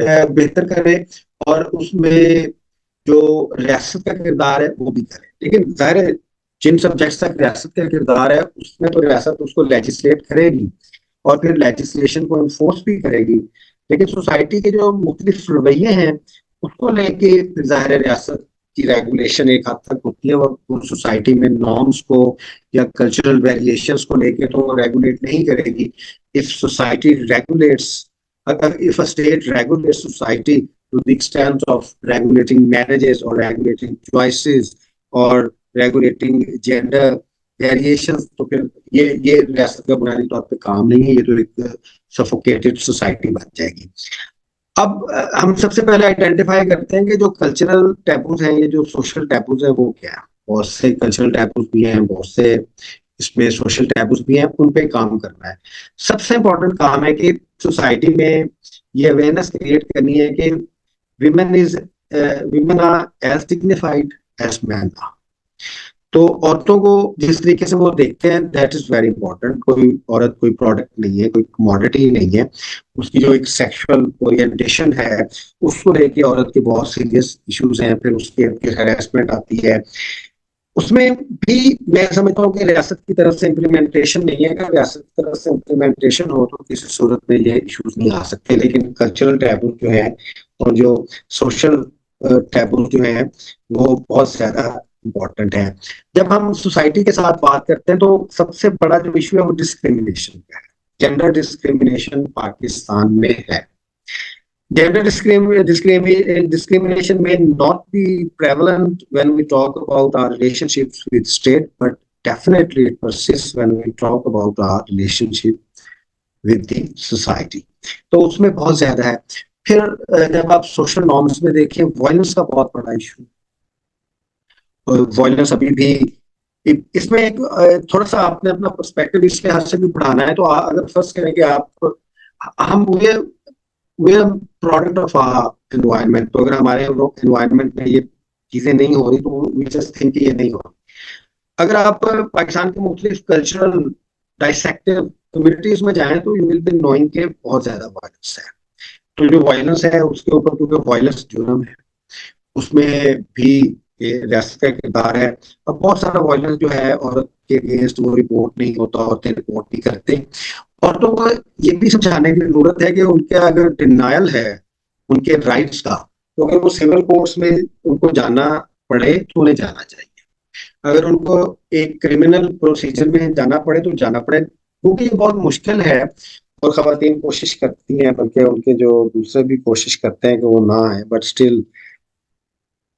बेहतर करे और उसमें जो रियासत का किरदार है वो भी करे। लेकिन जाहिर है जिन सब्जेक्ट्स तक रियासत का किरदार है उसमें तो रियासत उसको लेजिस्लेट करेगी और फिर लेजिस्लेशन को इन्फोर्स भी करेगी। लेकिन सोसाइटी के जो मुख्तलिफ रवैये हैं उसको लेके जाहिर है रियासत की रेगुलेशन एक हद तक होती है। वो सोसाइटी में नॉर्म्स को या कल्चरल वेरिएशंस को लेके तो रेगुलेट नहीं करेगी। If society regulates, if a state regulates society to the extent of regulating marriages or regulating choices or regulating gender variations, तो फिर ये रियासत का बुनियादी तौर पे काम नहीं है, ये तो एक सफोकेटेड सोसाइटी बन जाएगी। अब हम सबसे पहले आइडेंटिफाई करते हैं कि जो कल्चरल टैबूज हैं, ये जो सोशल टैबूज हैं वो क्या है। बहुत से कल्चरल टैबूज भी हैं, बहुत से इसमें सोशल टैबूज भी हैं, उन पे काम करना है। सबसे इम्पोर्टेंट काम है कि सोसाइटी में ये अवेयरनेस क्रिएट करनी है कि women are as dignified as man are. तो औरतों को जिस तरीके से वो देखते हैं दैट इज वेरी इंपॉर्टेंट। कोई औरत कोई प्रोडक्ट नहीं है, कोई कमोडिटी नहीं है। उसकी जो एक सेक्सुअल ओरिएंटेशन है उसको लेके औरत के बहुत सीरियस इश्यूज हैं। फिर उसके हैरेसमेंट आती है, उसमें भी मैं समझता हूँ कि रियासत की तरफ से इम्प्लीमेंटेशन नहीं है। अगर रियासत की तरफ से इम्प्लीमेंटेशन हो तो किसी सूरत में ये इश्यूज नहीं आ सकते। लेकिन कल्चरल टैबू जो है और जो सोशल टैबू जो है वो बहुत ज्यादा इम्पोर्टेंट है। जब हम सोसाइटी के साथ बात करते हैं तो सबसे बड़ा जो इशू है वो डिस्क्रिमिनेशन का है। जेंडर डिस्क्रिमिनेशन पाकिस्तान में है। Gender discrimination may not be prevalent when we talk about our relationships with state, but definitely it persists when we talk about our relationship with the society. तो उसमें बहुत ज्यादा है। फिर जब आप सोशल नॉर्म्स में देखें, वायलेंस का बहुत बड़ा इशू। वायलेंस अभी भी इसमें एक थोड़ा सा आपने अपना पर्सपेक्टिव इस लिहाज से भी बढ़ाना है। तो अगर फर्स्ट करें कि आप हम we are product of environment, तो अगर हमारे एनवायरनमेंट में ये चीजें नहीं हो रही तो वी जस्ट थिंक ये नहीं हो रही। अगर आप पाकिस्तान के मुख्तलिफ कल्चरल डाइसेक्टिव कम्युनिटीज में जाएं तो यू विल बी नोइंग के बहुत ज्यादा वायलेंस है। तो जो वायलेंस है उसके ऊपर, क्योंकि वायलेंस जुर्म है, उसमें भी रियासत का किरदार है। अब बहुत सारा वायलेंस जो है औरत के अगेंस्ट वो रिपोर्ट नहीं होता, औरतें रिपोर्ट नहीं करते। औरतों को ये भी समझाने की जरूरत है कि उनके अगर डिनायल है उनके राइट्स का, तो अगर वो सिविल कोर्ट्स में उनको जाना पड़े तो उन्हें जाना चाहिए। अगर उनको एक क्रिमिनल प्रोसीजर में जाना पड़े तो जाना पड़े, क्योंकि ये बहुत मुश्किल है और खवातीन कोशिश करती हैं, बल्कि उनके जो दूसरे भी कोशिश करते हैं कि वो ना है, but still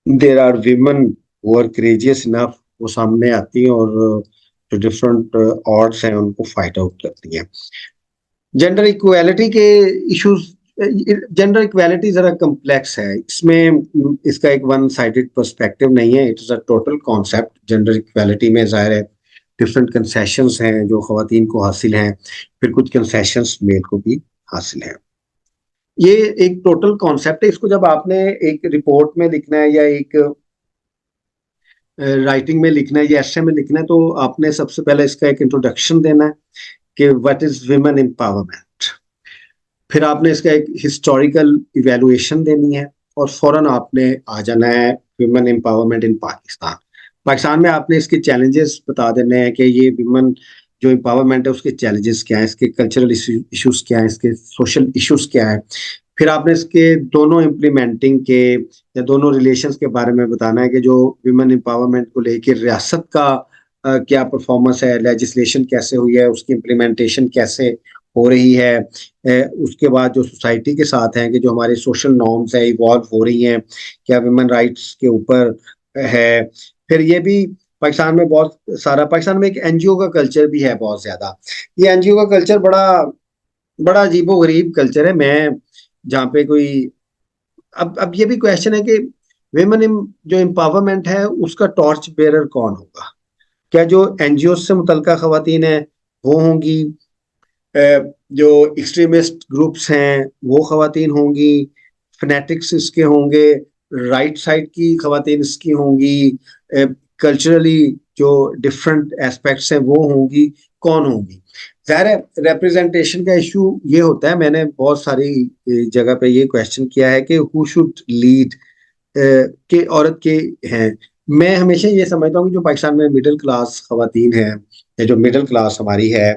there are women who are courageous enough, वो सामने आती हैं और जो डिफरेंट ऑड्स हैं उनको फाइट आउट करती हैं। जेंडर इक्वालिटी के इश्यूज, जेंडर इक्वालिटी जरा कम्प्लेक्स है। इसमें इसका एक वन साइडेड पर्सपेक्टिव नहीं है, it is a total concept. Gender equality में जाहिर है डिफरेंट कंसेशंस हैं जो ख़वातीन को हासिल हैं, फिर कुछ कंसेशंस मेल को भी हासिल हैं। ये एक टोटल कॉन्सेप्ट है, इसको जब आपने एक रिपोर्ट में लिखना है या एक राइटिंग में लिखना है या एसे में लिखना है, तो आपने सबसे पहले इसका एक इंट्रोडक्शन देना है कि व्हाट इज विमेन एम्पावरमेंट। फिर आपने इसका एक हिस्टोरिकल इवेलुएशन देनी है और फौरन आपने आ जाना है विमेन एम्पावरमेंट इन पाकिस्तान। पाकिस्तान में आपने इसके चैलेंजेस बता देने हैं कि ये विमेन जो एम्पावरमेंट है उसके चैलेंजेस क्या है, इसके कल्चरल इश्यूज क्या है, इसके सोशल इश्यूज क्या है। फिर आपने इसके दोनों इम्प्लीमेंटिंग के या दोनों रिलेशंस के बारे में बताना है कि जो विमेन एम्पावरमेंट को लेके रियासत का क्या परफॉर्मेंस है, लेजिस्लेशन कैसे हुई है, उसकी इम्प्लीमेंटेशन कैसे हो रही है। उसके बाद जो सोसाइटी के साथ हैं कि जो हमारे सोशल नॉर्म्स है इवॉल्व हो रही हैं, क्या विमेन राइट्स के ऊपर है। फिर ये भी पाकिस्तान में बहुत सारा, पाकिस्तान में एक एनजीओ का कल्चर भी है बहुत ज्यादा। ये एनजीओ का कल्चर बड़ा बड़ा अजीबो गरीब कल्चर है। मैं जहाँ पे कोई, अब ये भी क्वेश्चन है कि वेमेन जो एम्पावरमेंट है उसका टॉर्च बेरर कौन होगा। क्या जो एनजीओ से मुतलका खवातीन है वो होंगी, जो एक्सट्रीमिस्ट ग्रुप्स हैं वो खवातीन होंगी, फनेटिक्स इसके होंगे, राइट साइड की खवातीन इसकी होंगी, कल्चरली जो डिफरेंट एस्पेक्ट्स हैं वो होंगी, कौन होंगी। ज़ाहिर है रिप्रेजेंटेशन का इशू ये होता है, मैंने बहुत सारी जगह पे ये क्वेश्चन किया है कि हु शुड लीड के औरत के हैं। मैं हमेशा ये समझता हूँ कि जो पाकिस्तान में मिडिल क्लास खवातीन है या जो मिडिल क्लास हमारी है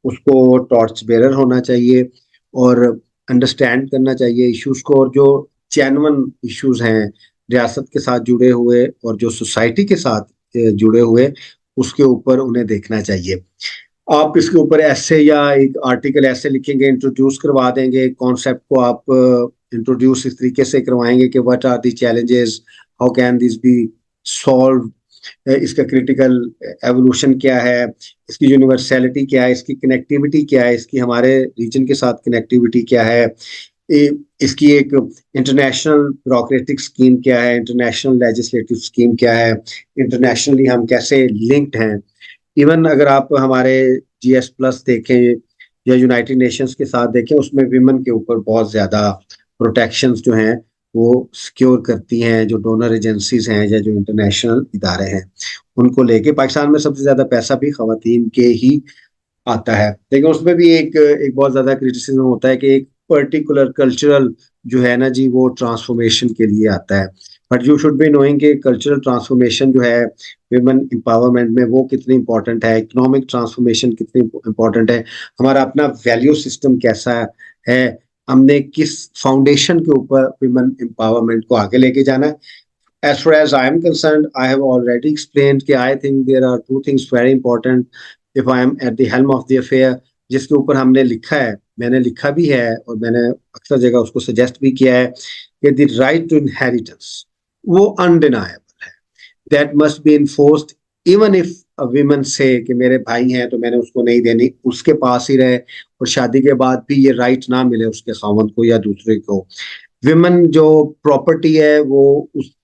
उसको टॉर्च बेरर होना चाहिए और अंडरस्टैंड करना चाहिए इश्यूज को, और जो जेन्युइन इश्यूज हैं रियासत के साथ जुड़े हुए और जो सोसाइटी के साथ जुड़े हुए उसके ऊपर उन्हें देखना चाहिए। आप इसके ऊपर ऐसे या एक आर्टिकल ऐसे लिखेंगे, इंट्रोड्यूस करवा देंगे कॉन्सेप्ट को, आप इंट्रोड्यूस इस तरीके से करवाएंगे कि what are the challenges, how can this be solve, इसका क्रिटिकल एवोल्यूशन क्या है, इसकी यूनिवर्सैलिटी क्या है, इसकी कनेक्टिविटी क्या है, इसकी हमारे रीजन के साथ कनेक्टिविटी क्या है, इसकी एक इंटरनेशनल ब्यूरोक्रेटिक स्कीम क्या है, इंटरनेशनल लेजिस्लेटिव स्कीम क्या है, इंटरनेशनली हम कैसे लिंक्ड हैं। इवन अगर आप हमारे GS+ देखें या यूनाइटेड नेशंस के साथ देखें, उसमें विमेन के ऊपर बहुत ज़्यादा प्रोटेक्शंस जो हैं वो सिक्योर करती हैं, जो डोनर एजेंसीज हैं या जो इंटरनेशनल इदारे हैं उनको लेके। पाकिस्तान में सबसे ज़्यादा पैसा भी खवातीन के ही आता है, लेकिन उसमें भी एक एक बहुत ज़्यादा क्रिटिसिज्म होता है कि एक पर्टिकुलर कल्चरल जो है ना जी वो ट्रांसफॉर्मेशन के लिए आता है। But you should be knowing कि कल्चरल ट्रांसफॉर्मेशन जो है विमेन एम्पावरमेंट में वो कितनी इंपॉर्टेंट है, इकोनॉमिक ट्रांसफॉर्मेशन कितनी इंपॉर्टेंट है, हमारा अपना वैल्यू सिस्टम कैसा है, हमने किस फाउंडेशन के ऊपर विमेन एम्पावरमेंट को आगे लेके जाना है। As far as I am concerned, I have already explained कि I think there are two things very important if I am at the helm of the affair, जिसके ऊपर हमने लिखा है, मैंने लिखा भी है और मैंने अक्सर जगह उसको सजेस्ट भी किया है कि the right to inheritance वो undeniable है, that must be enforced even if a woman say कि मेरे भाई हैं तो मैंने उसको नहीं देनी, उसके पास ही रहे और शादी के बाद भी ये राइट ना मिले उसके खावंद को या दूसरे को। विमेन जो प्रॉपर्टी है वो उसके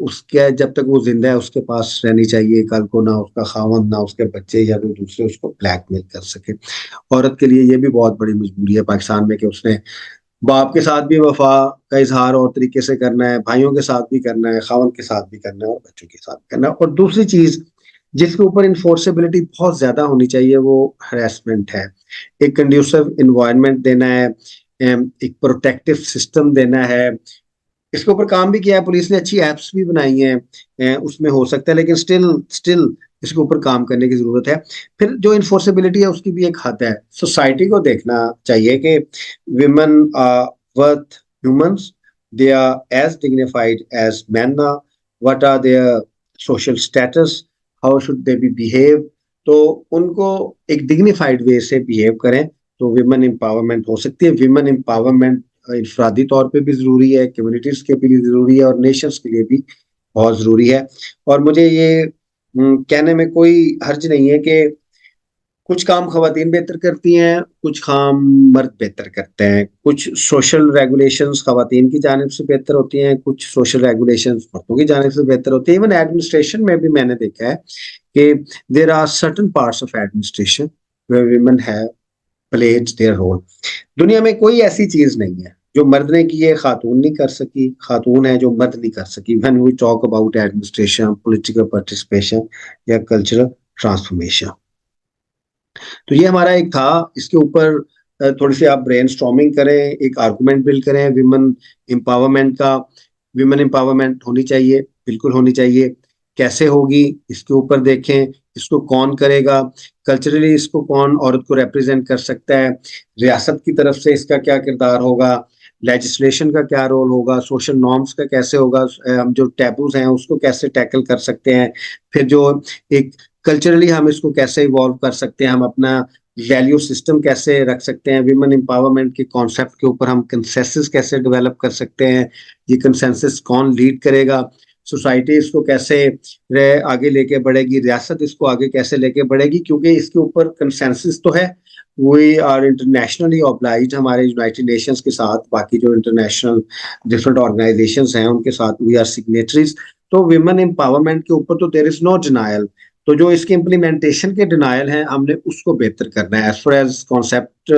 उसके जब तक वो जिंदा है उसके पास रहनी चाहिए, कल को ना उसका खावंद ना उसके बच्चे या कोई दूसरे उसको ब्लैकमेल कर सके। औरत के लिए ये भी बहुत बड़ी मजबूरी है पाकिस्तान में कि उसने बाप के साथ भी वफा का इजहार और तरीके से करना है, भाइयों के साथ भी करना है, खावंद के साथ भी करना है और बच्चों के साथ भी करना है। और दूसरी चीज जिसके ऊपर इन्फोर्सेबिलिटी बहुत ज्यादा होनी चाहिए वो हरेसमेंट है। एक कंड्यूसिव इन्वायरमेंट देना है, एक प्रोटेक्टिव सिस्टम देना है। इसके ऊपर काम भी किया है, पुलिस ने अच्छी एप्स भी बनाई हैं, उसमें हो सकता है, लेकिन स्टिल स्टिल इसके ऊपर काम करने की जरूरत है। फिर जो इन्फोर्सेबिलिटी है उसकी भी एक हद है। सोसाइटी को देखना चाहिए कि women are worth humans, they are as dignified as man, what are their social status, how should they be behave. तो उनको एक डिग्निफाइड वे से बिहेव करें तो विमेन एम्पावरमेंट हो सकती है। विमेन एम्पावरमेंट इंफरादी तौर पे भी जरूरी है, कम्युनिटीज के लिए जरूरी है और नेशंस के लिए भी बहुत जरूरी है। और मुझे ये कहने में कोई हर्ज नहीं है कि कुछ काम खवातीन बेहतर करती हैं, कुछ काम मर्द बेहतर करते हैं, कुछ सोशल रेगुलेशंस खवातीन की जानिब से बेहतर होती हैं, कुछ सोशल रेगुलेशंस मर्दों की जानिब से बेहतर होती है। इवन एडमिनिस्ट्रेशन में भी मैंने देखा है कि there are certain parts of administration where women have played their role. दुनिया में कोई ऐसी चीज नहीं है जो मर्द ने की है खातून नहीं कर सकी, खातून है जो मर्द नहीं कर सकी। When we talk about administration, political participation या कल्चरल ट्रांसफॉर्मेशन, तो ये हमारा एक था। इसके ऊपर थोड़ी सी आप ब्रेन स्टॉर्मिंग करें, एक आर्गुमेंट बिल्ड करें विमेन एम्पावरमेंट का। विमेन एम्पावरमेंट होनी चाहिए, बिल्कुल होनी चाहिए। कैसे होगी इसके ऊपर देखें, इसको कौन करेगा, कल्चरली इसको कौन औरत को रिप्रेजेंट कर सकता है, रियासत की तरफ से इसका क्या किरदार होगा, लेजिस्लेशन का क्या रोल होगा, सोशल नॉर्म्स का कैसे होगा, हम जो टैबूज हैं उसको कैसे टैकल कर सकते हैं, फिर जो एक कल्चरली हम इसको कैसे इवॉल्व कर सकते हैं, हम अपना वैल्यू सिस्टम कैसे रख सकते हैं, विमेन एम्पावरमेंट के कॉन्सेप्ट के ऊपर हम कंसेंसस कैसे डेवलप कर सकते हैं, ये कंसेंसस कौन लीड करेगा, सोसाइटी इसको कैसे आगे लेके बढ़ेगी, रियासत इसको आगे कैसे लेके बढ़ेगी, क्योंकि इसके ऊपर कंसेंसस तो है। वी आर इंटरनेशनली ऑब्लाइज्ड, हमारे यूनाइटेड नेशंस के साथ बाकी जो इंटरनेशनल डिफरेंट ऑर्गेनाइजेशंस हैं उनके साथ वी आर सिग्नेटरीज। तो विमेन एम्पावरमेंट के ऊपर तो देयर इज नो डिनायल। तो जो इसके इम्प्लीमेंटेशन के डिनायल हैं हमने उसको बेहतर करना है। As far as concept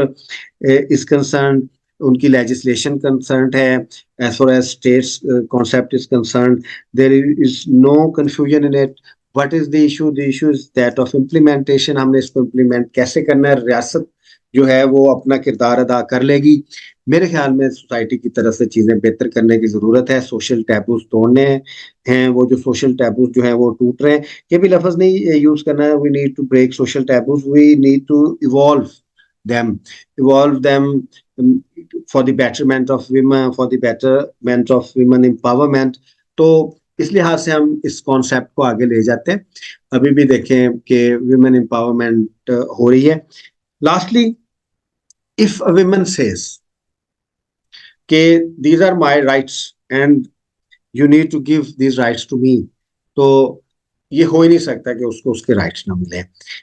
is concern, उनकी लेजिस्लेशन कंसर्न है, as far as states concept is concern, there is no confusion in it. What is the issue? The issue is that of implementation. हमने इसको इम्प्लीमेंट कैसे करना है, रियासत जो है वो अपना किरदार अदा कर लेगी। मेरे ख्याल में सोसाइटी की तरफ से चीजें बेहतर करने की जरूरत है, सोशल टैबूज तोड़ने हैं। वो जो सोशल टैबूज जो है वो टूट रहे हैं, ये भी लफ्ज नहीं यूज करना है, we need to break social taboos, we need to them evolve them for the betterment of women, for the betterment of women empowerment। तो इस लिहाज से हम इस कॉन्सेप्ट को आगे ले जाते हैं। अभी भी देखें कि women empowerment हो रही है। Lastly, if a woman says कि these are my rights and you need to give these rights to me, तो ये हो ही नहीं सकता कि उसको उसके राइट्स ना मिले।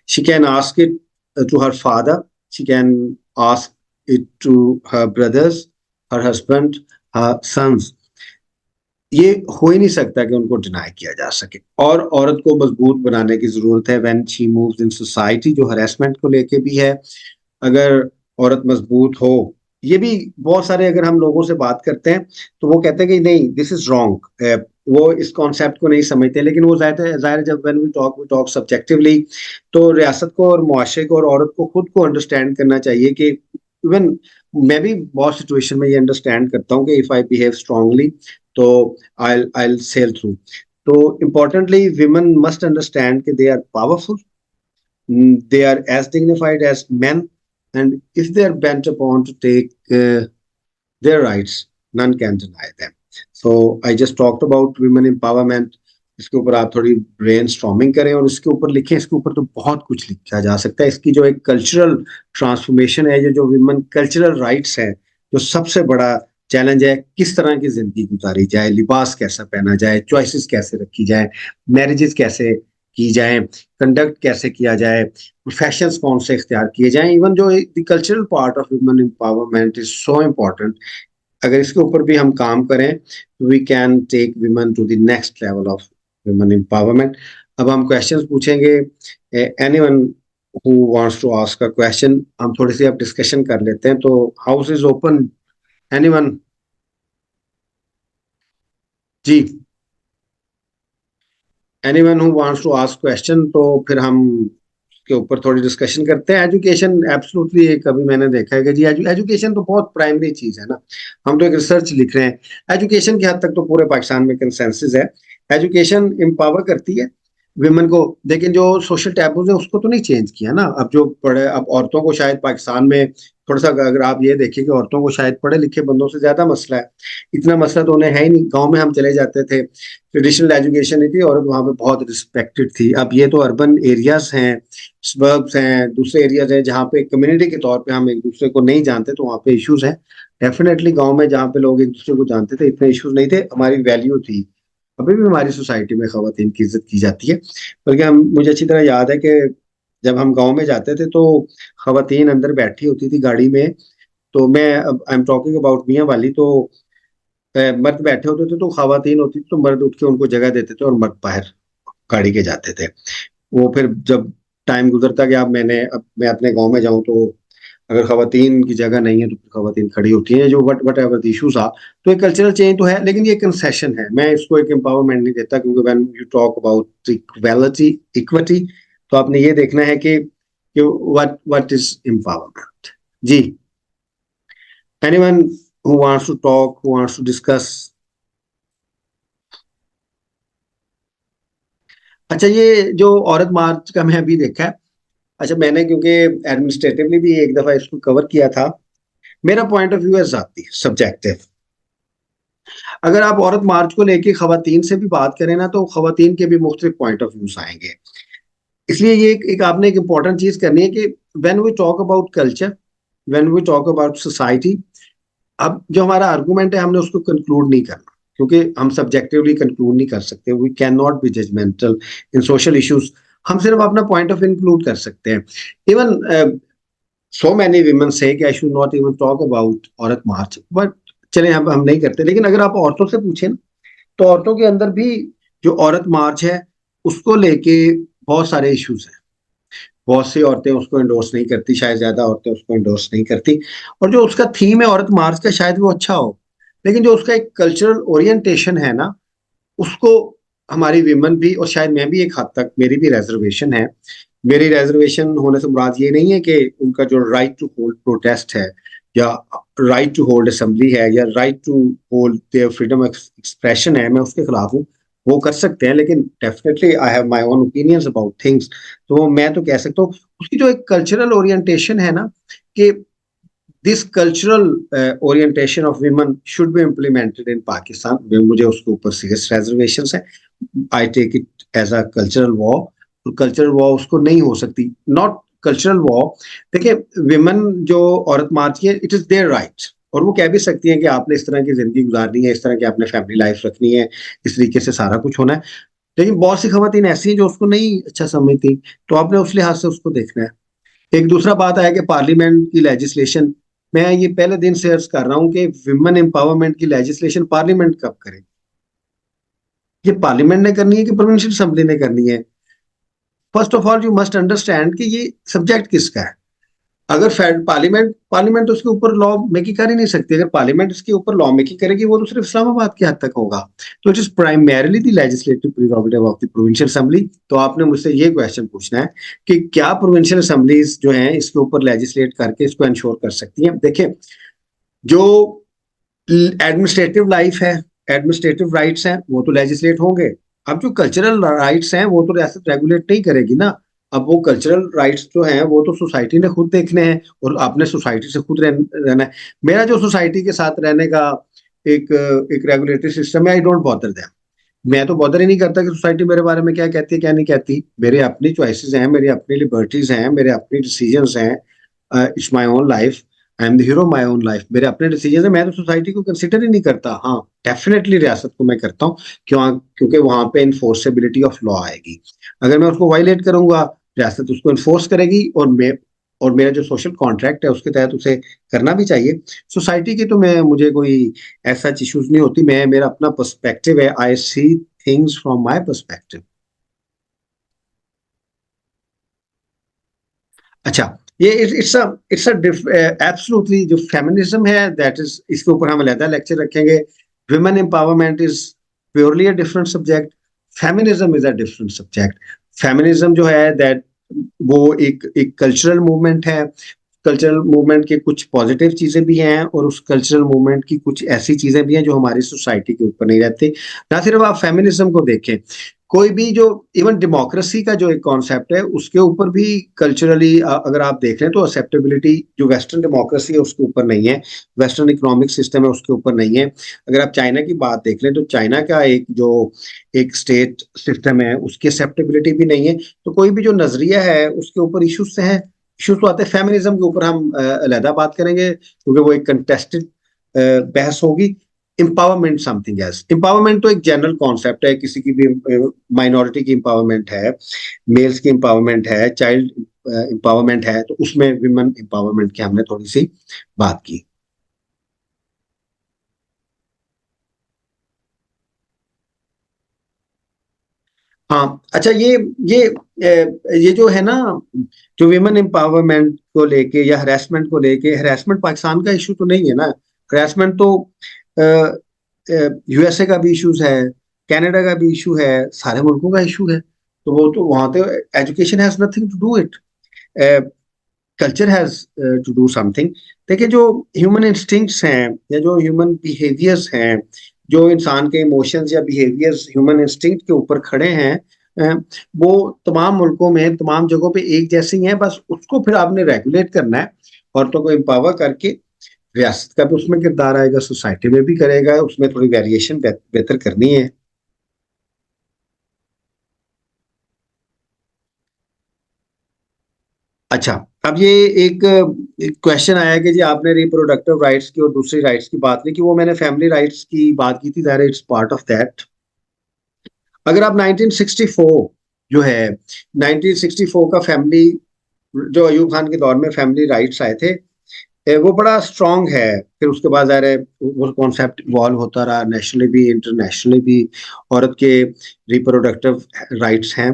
She can ask it to her father, she can ask it to her brothers, her husband, her sons. ये हो ही नहीं सकता कि उनको डिनाई किया जा सके। और औरत को मजबूत बनाने की जरूरत है when she moves in society, जो हरेसमेंट को लेके भी है। अगर औरत मजबूत हो, ये भी बहुत सारे अगर हम लोगों से बात करते हैं तो वो कहते हैं कि नहीं दिस इज रॉन्ग, वो इस कॉन्सेप्ट को नहीं समझते। लेकिन वो जाहिर जब व्हेन वी टॉक सब्जेक्टिवली, तो रियासत को और मुआशरे को और औरत को खुद को अंडरस्टैंड करना चाहिए कि इवन मैं भी बहुत सिचुएशन में ये अंडरस्टैंड करता हूँ कि इफ आई बिहेव स्ट्रांगली तो आई सेल थ्रू। तो इम्पोर्टेंटली विमेन मस्ट अंडरस्टैंड कि they are powerful, they are as dignified as men, and if they are bent upon to take their rights, none can deny them. So I just talked about women empowerment. इसके ऊपर आप थोड़ी ब्रेन स्टॉर्मिंग करें और इसके ऊपर लिखें। इसके ऊपर तो बहुत कुछ लिखा जा सकता है। इसकी जो एक कल्चरल ट्रांसफॉर्मेशन है, ये जो विमेन कल्चरल राइट्स है, जो सबसे बड़ा चैलेंज है, किस तरह की जिंदगी गुजारी जाए, लिबास कैसा पहना जाए, चॉइसेस कैसे रखी जाए, मैरिजेस कैसे की जाए, कंडक्ट कैसे किया जाए, प्रोफेशंस कौन से इख्तियार किए जाएं। इवन जो the cultural part of women empowerment is so important. अगर इसके ऊपर भी हम काम करें तो we can take women to the next level of women empowerment. अब हम क्वेश्चंस पूछेंगे। Anyone who wants to ask a question, हम थोड़ी सी अब डिस्कशन कर लेते हैं। तो हाउस इज ओपन, एनीवन? जी, anyone who wants to ask question, तो फिर हम के ऊपर थोड़ी डिस्कशन करते हैं। एजुकेशन एब्सोल्युटली, एक अभी मैंने देखा है कि जी एजुकेशन तो बहुत प्राइमरी चीज है ना। हम तो एक रिसर्च लिख रहे हैं, एजुकेशन की हद तक तो पूरे पाकिस्तान में कंसेंसस है। एजुकेशन एम्पावर करती है विमेन को, लेकिन जो सोशल टैबूज है उसको तो नहीं चेंज किया ना। अब जो पढ़े, अब औरतों को शायद पाकिस्तान में थोड़ा सा, अगर आप ये देखें कि औरतों को शायद पढ़े लिखे बंदों से ज्यादा मसला है। इतना मसला तो उन्हें है ही नहीं। गाँव में हम चले जाते थे, ट्रेडिशनल एजुकेशन नहीं थी और वहाँ पे बहुत रिस्पेक्टेड थी। अब ये तो अर्बन एरियाज हैं, सबर्ब्स हैं, दूसरे एरियाज हैं जहाँ पे कम्युनिटी के तौर पे हम एक दूसरे को नहीं जानते, तो वहाँ पे इश्यूज हैं। डेफिनेटली गांव में जहाँ पे लोग एक दूसरे को जानते थे इतने इश्यूज नहीं थे, हमारी वैल्यू थी। अभी भी हमारी सोसाइटी में खवातीन की इज्जत की जाती है। बल्कि हम, मुझे अच्छी तरह याद है कि जब हम गाँव में जाते थे तो खवातीन अंदर बैठी होती थी गाड़ी में। तो मैं, आई एम टॉकिंग अबाउट मियाँ वाली, तो मर्द बैठे होते थे तो खवातीन होती थी तो मर्द उठ के उनको जगह देते थे और मर्द बाहर गाड़ी के जाते थे। वो फिर जब टाइम गुजरता गया, अब मैं अपने गांव में जाऊं तो अगर खवातीन की जगह नहीं है तो खवातीन खड़ी होती हैं, जो वट एवर इशूज आ। तो एक कल्चरल चेंज तो है, लेकिन ये कंसेशन है, मैं इसको एक एम्पावरमेंट नहीं देता, क्योंकि when you talk about equality equity, तो आपने ये देखना है कि व्हाट इज एम्पावरमेंट। जी, anyone who wants to talk, who wants to discuss? अच्छा, ये जो औरत मार्च का मैं अभी देखा है, अच्छा मैंने क्योंकि एडमिनिस्ट्रेटिवली भी एक दफा इसको कवर किया था, मेरा पॉइंट ऑफ व्यू है जाती सब्जेक्टिव। अगर आप औरत मार्च को लेके खवातीन से भी बात करें ना, तो खवातीन के भी मुख्तलिफ पॉइंट ऑफ व्यूज आएंगे। इसलिए ये एक आपने एक इंपॉर्टेंट चीज करनी है कि when we talk about culture, when we talk about society, अब जो हमारा आर्गूमेंट है हमने उसको कंक्लूड नहीं करना, क्योंकि हम सब्जेक्टिवली कंक्लूड नहीं कर सकते, we can not be judgmental in social issues. हम सिर्फ अपना पॉइंट ऑफ इंक्लूड कर सकते हैं। इवन सो मैनी वीमेन से कि I should not even talk about औरत मार्च, बट चले हम नहीं करते। लेकिन अगर आप औरतों से पूछें ना, तो औरतों के अंदर भी जो औरत मार्च है उसको लेके बहुत सारे इश्यूज हैं। बहुत सी औरतें उसको इंडोर्स नहीं करती, शायद ज्यादा औरतें उसको इंडोर्स नहीं करती। और जो उसका थीम है औरत मार्च का, शायद वो अच्छा हो, लेकिन जो उसका एक कल्चरल ओरिएंटेशन है ना, उसको हमारी विमन भी, और शायद मैं भी एक हद तक, मेरी भी रिजर्वेशन है। मेरी रिजर्वेशन होने से मुराद ये नहीं है कि उनका जो राइट टू होल्ड प्रोटेस्ट है, या राइट टू होल्ड असेंबली है, या right to hold their freedom expression है, मैं उसके खिलाफ हूँ। वो कर सकते हैं, लेकिन definitely I have my own opinions about things. तो मैं तो कह सकता हूँ उसकी जो एक कल्चरल ओरिएंटेशन है ना, कि this cultural orientation of women should be implemented in Pakistan, मुझे उसके ऊपर सीरियस रेजर्वेशन है। I take it as a cultural war, और कल्चरल वॉर उसको नहीं हो सकती, नॉट कल्चरल वॉर। देखिए, विमन जो औरत मारती है, इट इज देयर राइट, और वो कह भी सकती हैं कि आपने इस तरह की जिंदगी गुजारनी है, इस तरह की आपने फैमिली लाइफ रखनी है, इस तरीके से सारा कुछ होना है। लेकिन बहुत सी खवातीन ऐसी हैं जो उसको नहीं अच्छा समझती, तो आपने उस लिहाज से उसको देखना है। एक दूसरा बात है कि पार्लियामेंट की लेजिस्लेशन, मैं ये पहले दिन से अर्ज कर रहा हूं कि विमेन एम्पावरमेंट की लेजिस्लेशन पार्लियामेंट कब करे? ये पार्लियामेंट ने करनी है कि प्रोविंशियल असेंबली ने करनी है? First of all you must understand कि ये सब्जेक्ट किसका है। अगर पार्लियामेंट पार्लियामेंट तो उसके ऊपर लॉ मेकिंग कर ही नहीं सकती। अगर पार्लियामेंट इसके ऊपर लॉ मेकिंग करेगी, वो तो सिर्फ इस्लामाबाद की हद तक होगा। तो it is primarily the legislative prerogative of the provincial assembly. तो आपने मुझसे ये क्वेश्चन पूछना है कि क्या प्रोविंशियल असेंबलीज जो हैं इसके ऊपर लेजिस्लेट करके इसको इंश्योर कर सकती हैं? देखिए, जो एडमिनिस्ट्रेटिव लाइफ है, एडमिनिस्ट्रेटिव राइट्स हैं, वो तो लेजिस्लेट होंगे। अब जो कल्चरल राइट्स हैं वो तो रियासत रेगुलेट नहीं करेगी ना। अब वो कल्चरल राइट्स जो हैं वो तो सोसाइटी ने खुद देखने हैं, और आपने सोसाइटी से खुद रहना है। मेरा जो सोसाइटी के साथ रहने का एक एक रेगुलेटरी सिस्टम है, आई डोंट बॉदर दैम। मैं तो बॉदर ही नहीं करता कि सोसाइटी मेरे बारे में क्या कहती है क्या नहीं कहती। मेरे अपनी चॉइसेस हैं, मेरी अपनी लिबर्टीज हैं, मेरे अपनी डिसीजंस हैं। It's my own life, I am the hero my own life, मेरे अपने डिसीजन है। मैं तो सोसाइटी को कंसिडर ही नहीं करता। हाँ, डेफिनेटली रियासत को मैं करता हूँ। क्यों? क्योंकि वहां पे इन्फोर्सेबिलिटी ऑफ लॉ आएगी। अगर मैं उसको वायलेट करूंगा, रियासत उसको इन्फोर्स करेगी, और मेरा जो सोशल कॉन्ट्रैक्ट है उसके तहत उसे करना भी चाहिए। सोसाइटी की तो मैं मुझे कोई ऐसा इश्यूज नहीं होती। मैं, मेरा अपना पर्सपेक्टिव है, I see things from my perspective. अच्छा, ये इट्स अ एब्सोल्युटली जो फेमिनिज्म है, दैट इज, इसके ऊपर हम अलग लेक्चर रखेंगे। Women empowerment is purely a different subject, feminism is a different subject. Feminism जो है दैट, वो एक कल्चरल मूवमेंट है। कल्चरल मूवमेंट के कुछ पॉजिटिव चीजें भी हैं, और उस कल्चरल मूवमेंट की कुछ ऐसी चीजें भी हैं जो हमारी सोसाइटी के ऊपर नहीं रहती। ना सिर्फ आप फेमिनिज्म को देखें, कोई भी जो, इवन डेमोक्रेसी का जो एक कॉन्सेप्ट है उसके ऊपर भी कल्चरली अगर आप देख रहे हैं, तो एक्सेप्टेबिलिटी जो वेस्टर्न डेमोक्रेसी है उसके ऊपर नहीं है, वेस्टर्न इकोनॉमिक सिस्टम है उसके ऊपर नहीं है। अगर आप चाइना की बात देख लें, तो चाइना का एक जो एक स्टेट सिस्टम है उसकी एक्सेप्टेबिलिटी भी नहीं है। तो कोई भी जो नजरिया है उसके ऊपर इश्यूज हैं। इश्यूज तो आते हैं। फेमिनिज्म के ऊपर हम अलहदा बात करेंगे, क्योंकि वो एक कंटेस्टेड बहस होगी। Empowerment something else. एम्पावरमेंट तो एक जनरल कॉन्सेप्ट है, किसी की भी माइनॉरिटी की एम्पावरमेंट है, मेल्स की एम्पावरमेंट है, चाइल्ड एम्पावरमेंट है, तो उसमें विमेन एम्पावरमेंट की हमने थोड़ी सी बात की। हाँ, अच्छा, ये जो है ना, जो विमेन एम्पावरमेंट को लेके या हरासमेंट को लेके, हरासमेंट पाकिस्तान का इशू तो नहीं है ना। हरासमेंट तो यूएसए का भी इश्यूज है, कनाडा का भी इशू है, सारे मुल्कों का इशू है। तो वो तो वहां तो education has nothing to do it, culture has to do something. देखिए, जो ह्यूमन इंस्टिंक्ट्स हैं या जो ह्यूमन बिहेवियर्स हैं, जो इंसान के इमोशंस या बिहेवियर्स ह्यूमन इंस्टिंक्ट के ऊपर खड़े हैं, अ, वो तमाम मुल्कों में तमाम जगहों पे एक जैसे ही हैं। बस उसको फिर आपने रेगुलेट करना है, औरतों को एम्पावर करके। रियासत का भी उसमें किरदार आएगा, सोसाइटी में भी करेगा, उसमें थोड़ी वेरिएशन बेहतर करनी है। अच्छा, अब ये एक क्वेश्चन आया कि जी आपने रिप्रोडक्टिव राइट्स की और दूसरी राइट्स की बात नहीं की, वो मैंने फैमिली राइट्स की बात की थी, that it's part of that. अगर आप 1964 जो है, 1964 का फैमिली, जो अयूब खान के दौर में फैमिली राइट्स आए थे, वो बड़ा स्ट्रांग है। फिर उसके बाद ज़ाहिर है वो कॉन्सेप्ट इवॉल्व होता रहा, नेशनली भी इंटरनेशनली भी। औरत के रिप्रोडक्टिव राइट्स हैं,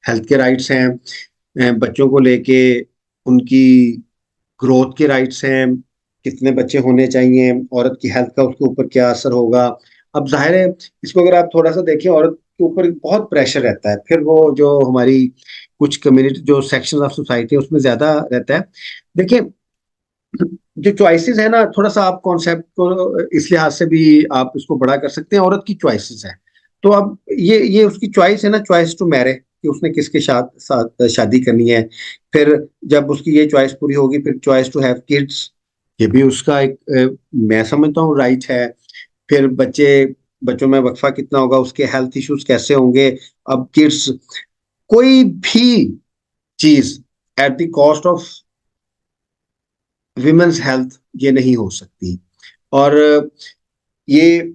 हेल्थ के राइट्स हैं, बच्चों को लेके उनकी ग्रोथ के राइट्स हैं, कितने बच्चे होने चाहिए, औरत की हेल्थ का उसके ऊपर क्या असर होगा। अब जाहिर है, इसको अगर आप थोड़ा सा देखें, औरत के ऊपर बहुत प्रेशर रहता है। फिर वो जो हमारी कुछ कम्युनिटी, जो सेक्शन ऑफ सोसाइटी है, उसमें ज्यादा रहता है। देखिए, जो चॉइसेस है ना, थोड़ा सा आप कॉन्सेप्ट को इस लिहाज से भी आप इसको बड़ा कर सकते हैं, औरत की चॉइसेस है। तो अब ये उसकी चॉइस है ना, चॉइस टू मैरे, कि उसने किसके साथ शादी करनी है। फिर जब उसकी ये चॉइस पूरी होगी, फिर चॉइस टू हैव किड्स, ये भी उसका एक मैं समझता हूँ राइट है। फिर बच्चों में वक्फा कितना होगा, उसके हेल्थ इश्यूज कैसे होंगे। अब किड्स, कोई भी चीज at the cost of women's health ये नहीं हो सकती। और ये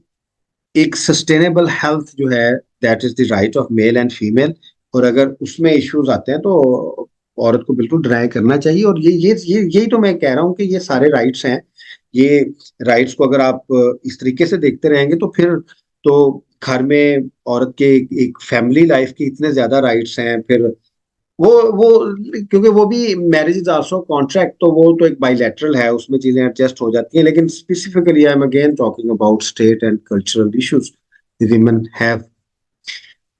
एक सस्टेनेबल हेल्थ जो है, that is the right of male and female. और अगर उसमें इश्यूज आते हैं तो औरत को बिल्कुल डिनाई करना चाहिए। और यही तो मैं कह रहा हूँ कि ये सारे राइट्स हैं। ये राइट्स को अगर आप इस तरीके से देखते रहेंगे तो फिर तो घर में औरत के एक फैमिली लाइफ के इतने ज्यादा राइट्स हैं। फिर वो क्योंकि वो भी मैरिज इज आल्सो कॉन्ट्रैक्ट, तो वो तो एक बाइलेटरल है, उसमें चीजें एडजस्ट हो जाती हैं। लेकिन specifically I am again talking about state and cultural issues the women have.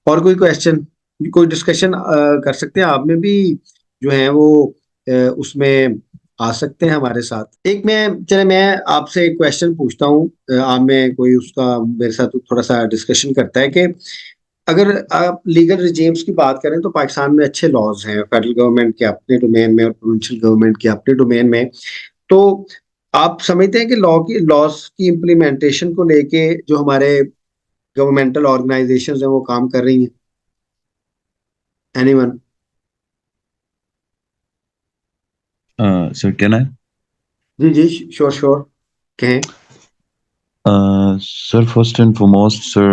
और कोई क्वेश्चन, कोई डिस्कशन कर सकते हैं आप में भी, जो है वो उसमें आ सकते हैं हमारे साथ। एक मैं आपसे एक क्वेश्चन पूछता हूँ, आप में कोई उसका मेरे साथ थोड़ा सा डिस्कशन करता है कि अगर आप लीगल रिजीम्स की बात करें तो पाकिस्तान में अच्छे लॉज हैं, फेडरल गवर्नमेंट के अपने डोमेन में और प्रोविंशियल गवर्नमेंट के अपने डोमेन में। तो आप समझते हैं कि लॉज की इम्प्लीमेंटेशन को लेके जो हमारे गवर्नमेंटल ऑर्गेनाइजेशंस हैं वो काम कर रही हैं? एनीवन? Sir, can I? जी जी, श्योर श्योर, कहें। Sir, first and foremost, sir,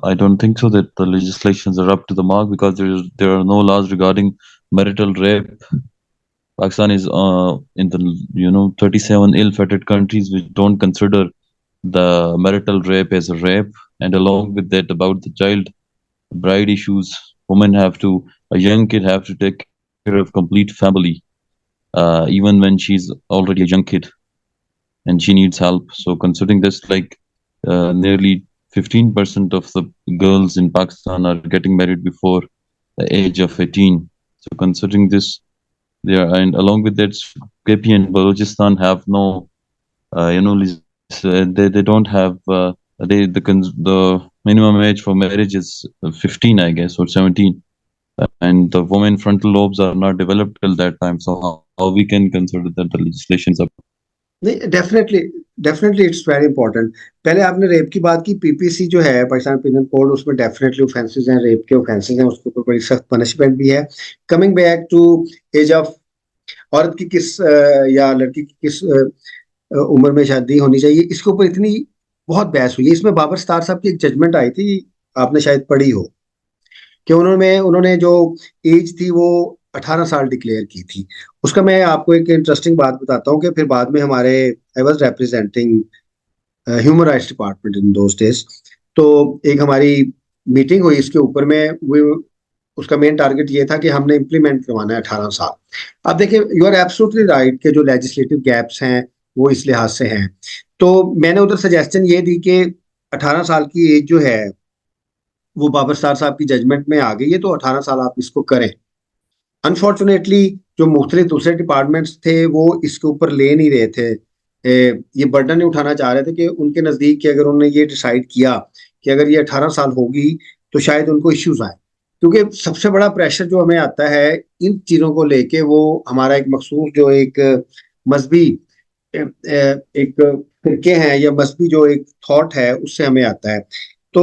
I don't think so that the legislations are up to the mark because there are no laws regarding marital rape. Pakistan is in the 37 ill-fated countries which don't consider the marital rape as a rape, and along with that about the child bride issues, women have to a young kid have to take care of complete family, even when she's already a young kid and she needs help. So considering this, like nearly 15% of the girls in Pakistan are getting married before the age of 18. So considering this, and along with that, KP and Balochistan have no, they don't have the minimum age for marriage is 15, I guess, or 17, and the women frontal lobes are not developed till that time. So how we can consider that the legislations are. नहीं, definitely, definitely it's very important. पहले आपने रेप की बात की, पीपीसी जो है पाकिस्तान पिनल कोड, उसमें डेफिनेटली ऑफेंसेस हैं, रेप के ऑफेंसेस हैं, उसके ऊपर बड़ी सख्त पनिशमेंट भी है। Coming back to as of, औरत की किस या लड़की की किस उम्र में शादी होनी चाहिए, इसके ऊपर इतनी बहुत बहस हुई है। इसमें बाबर स्टार साहब की एक जजमेंट आई थी, आपने शायद पढ़ी हो, कि उन्होंने उन्होंने जो एज थी वो 18 साल डिक्लेयर की थी। उसका मैं आपको एक इंटरेस्टिंग बात बताता हूँ कि फिर बाद में हमारे, I was representing human rights department in those days. तो एक हमारी मीटिंग हुई इसके ऊपर में, वो उसका मेन टारगेट ये था कि हमने इम्प्लीमेंट करवाना है 18 साल। अब देखिए, यू आर एब्सोल्युटली राइट कि जो लेजिस्लेटिव गैप्स हैं वो इस लिहाज से हैं। तो मैंने उधर सजेशन ये दी कि 18 साल की एज जो है वो बाबर स्टार साहब की जजमेंट में आ गई है, तो 18 साल आप इसको करें। अनफॉर्चुनेटली जो मुख्तलिफ दूसरे डिपार्टमेंट्स थे वो इसके ऊपर ले नहीं रहे थे, ये बर्डन नहीं उठाना चाह रहे थे कि उनके नज़दीक कि अगर उन्होंने ये डिसाइड किया कि अगर ये 18 साल होगी तो शायद उनको इश्यूज आए। क्योंकि सबसे बड़ा प्रेशर जो हमें आता है इन चीज़ों को लेके, वो हमारा एक मखसूस जो एक मजहबी एक फिरके हैं या मजहबी जो एक थॉट है उससे हमें आता है। तो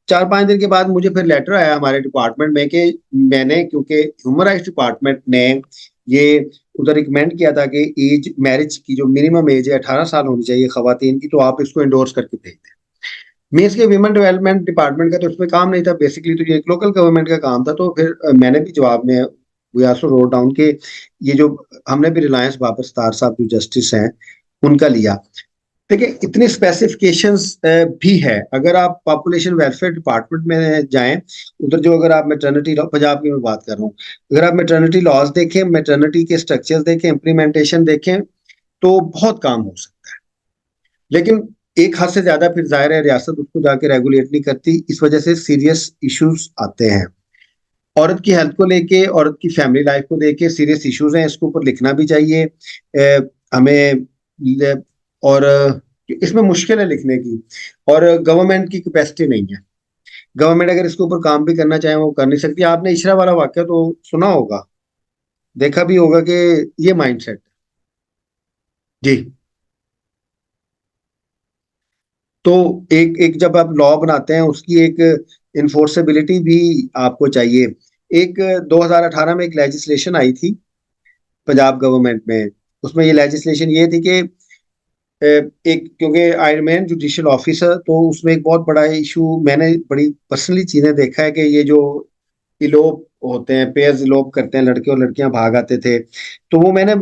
4-5 दिन के बाद मुझे फिर लेटर आया हमारे डिपार्टमेंट में कि मैंने, क्योंकि ह्यूमन राइट्स डिपार्टमेंट ने ये उधर रिकमेंड किया था कि एज मैरिज की जो मिनिमम एज है 18 साल होनी चाहिए खवातीन की, तो आप इसको इंडोर्स करके भेज दें। मीन्स के विमेन डेवलपमेंट डिपार्टमेंट का तो उसमें काम नहीं था, बेसिकली तो ये एक लोकल गवर्नमेंट का काम था। तो फिर मैंने भी जवाब में वी आल्सो रोट डाउन के ये जो हमने भी रिलायंस बाबर स्टार साहब जो जस्टिस हैं उनका लिया। देखिए, इतनी स्पेसिफिकेशंस भी है। अगर आप पॉपुलेशन वेलफेयर डिपार्टमेंट में जाएं, उधर जो अगर आप मैटरनिटी लॉ, पंजाब की मैं बात कर रहा हूँ, अगर आप मैटरनिटी लॉज देखें, मैटरनिटी के स्ट्रक्चर्स देखें, इम्प्लीमेंटेशन देखें, तो बहुत काम हो सकता है। लेकिन एक हद से ज्यादा फिर जाहिर है रियासत उसको जाके रेगुलेट नहीं करती, इस वजह से सीरियस इश्यूज आते हैं। औरत की हेल्थ को लेके, औरत की फैमिली लाइफ को लेके सीरियस इश्यूज हैं, इसके ऊपर लिखना भी चाहिए हमें। और इसमें मुश्किल है लिखने की, और गवर्नमेंट की कैपेसिटी नहीं है। गवर्नमेंट अगर इसके ऊपर काम भी करना चाहे वो कर नहीं सकती। आपने इशरा वाला वाक्य तो सुना होगा, देखा भी होगा कि ये माइंडसेट। जी। तो एक एक जब आप लॉ बनाते हैं उसकी एक इन्फोर्सेबिलिटी भी आपको चाहिए। एक 2018 में एक लेजिस्लेशन आई थी पंजाब गवर्नमेंट में। उसमें ये लेजिस्लेशन ये थी कि एक, क्योंकि I am an judicial officer, तो उसमें एक बहुत बड़ा इशू मैंने बड़ी पर्सनली चीजें देखा है कि ये जो इलोप होते हैं, पेयर्स इलोप करते हैं, लड़के और लड़कियां भाग आते थे, तो वो मैंने,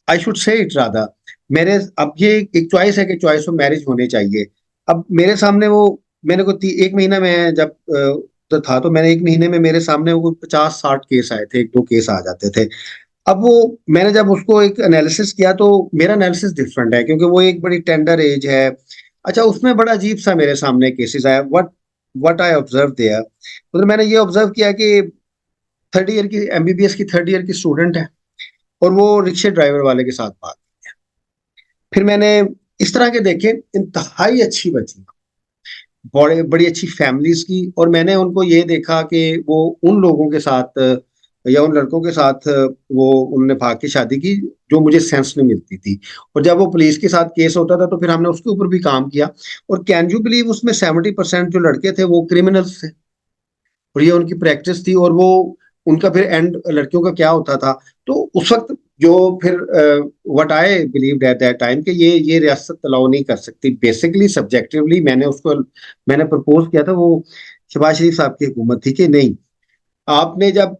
I should say it Rada, मेरे अब ये एक चॉइस है कि चॉइस ऑफ मैरिज होनी चाहिए। अब मेरे सामने वो, मैंने को एक महीना में जब तो था, तो मैंने एक महीने में मेरे सामने वो 50-60 केस आए थे, एक दो केस आ जाते थे। अब वो मैंने जब उसको एक एनालिसिस किया तो मेरा एनालिसिस डिफरेंट है, क्योंकि वो एक बड़ी टेंडर एज है। अच्छा, उसमें बड़ा अजीब सा मेरे सामने केसेस आया। व्हाट आई ऑब्जर्व देयर, मतलब मैंने ये ऑब्जर्व किया कि 3rd ईयर की एमबीबीएस की 3rd ईयर की स्टूडेंट है, और वो रिक्शे ड्राइवर वाले के साथ बात। फिर मैंने इस तरह के देखे, इंतहाई अच्छी बची, बड़े बड़ी अच्छी फैमिलीज की, और मैंने उनको ये देखा कि वो उन लोगों के साथ या उन लड़कों के साथ वो उन्होंने भाग के शादी की जो मुझे सेंस नहीं मिलती थी। और जब वो पुलिस के साथ केस होता था तो फिर हमने उसके ऊपर भी काम किया। और कैन यू बिलीव, उसमें 70% जो लड़के थे वो क्रिमिनल्स थे, और ये उनकी प्रैक्टिस थी। और वो उनका फिर एंड लड़कियों का क्या होता था, तो उस वक्त जो फिर what I believe at that time कि ये रियासत अलाउ नहीं कर सकती। बेसिकली सब्जेक्टिवली मैंने प्रपोज किया था, वो शहबाज शरीफ साहब की हुकूमत थी कि नहीं, आपने जब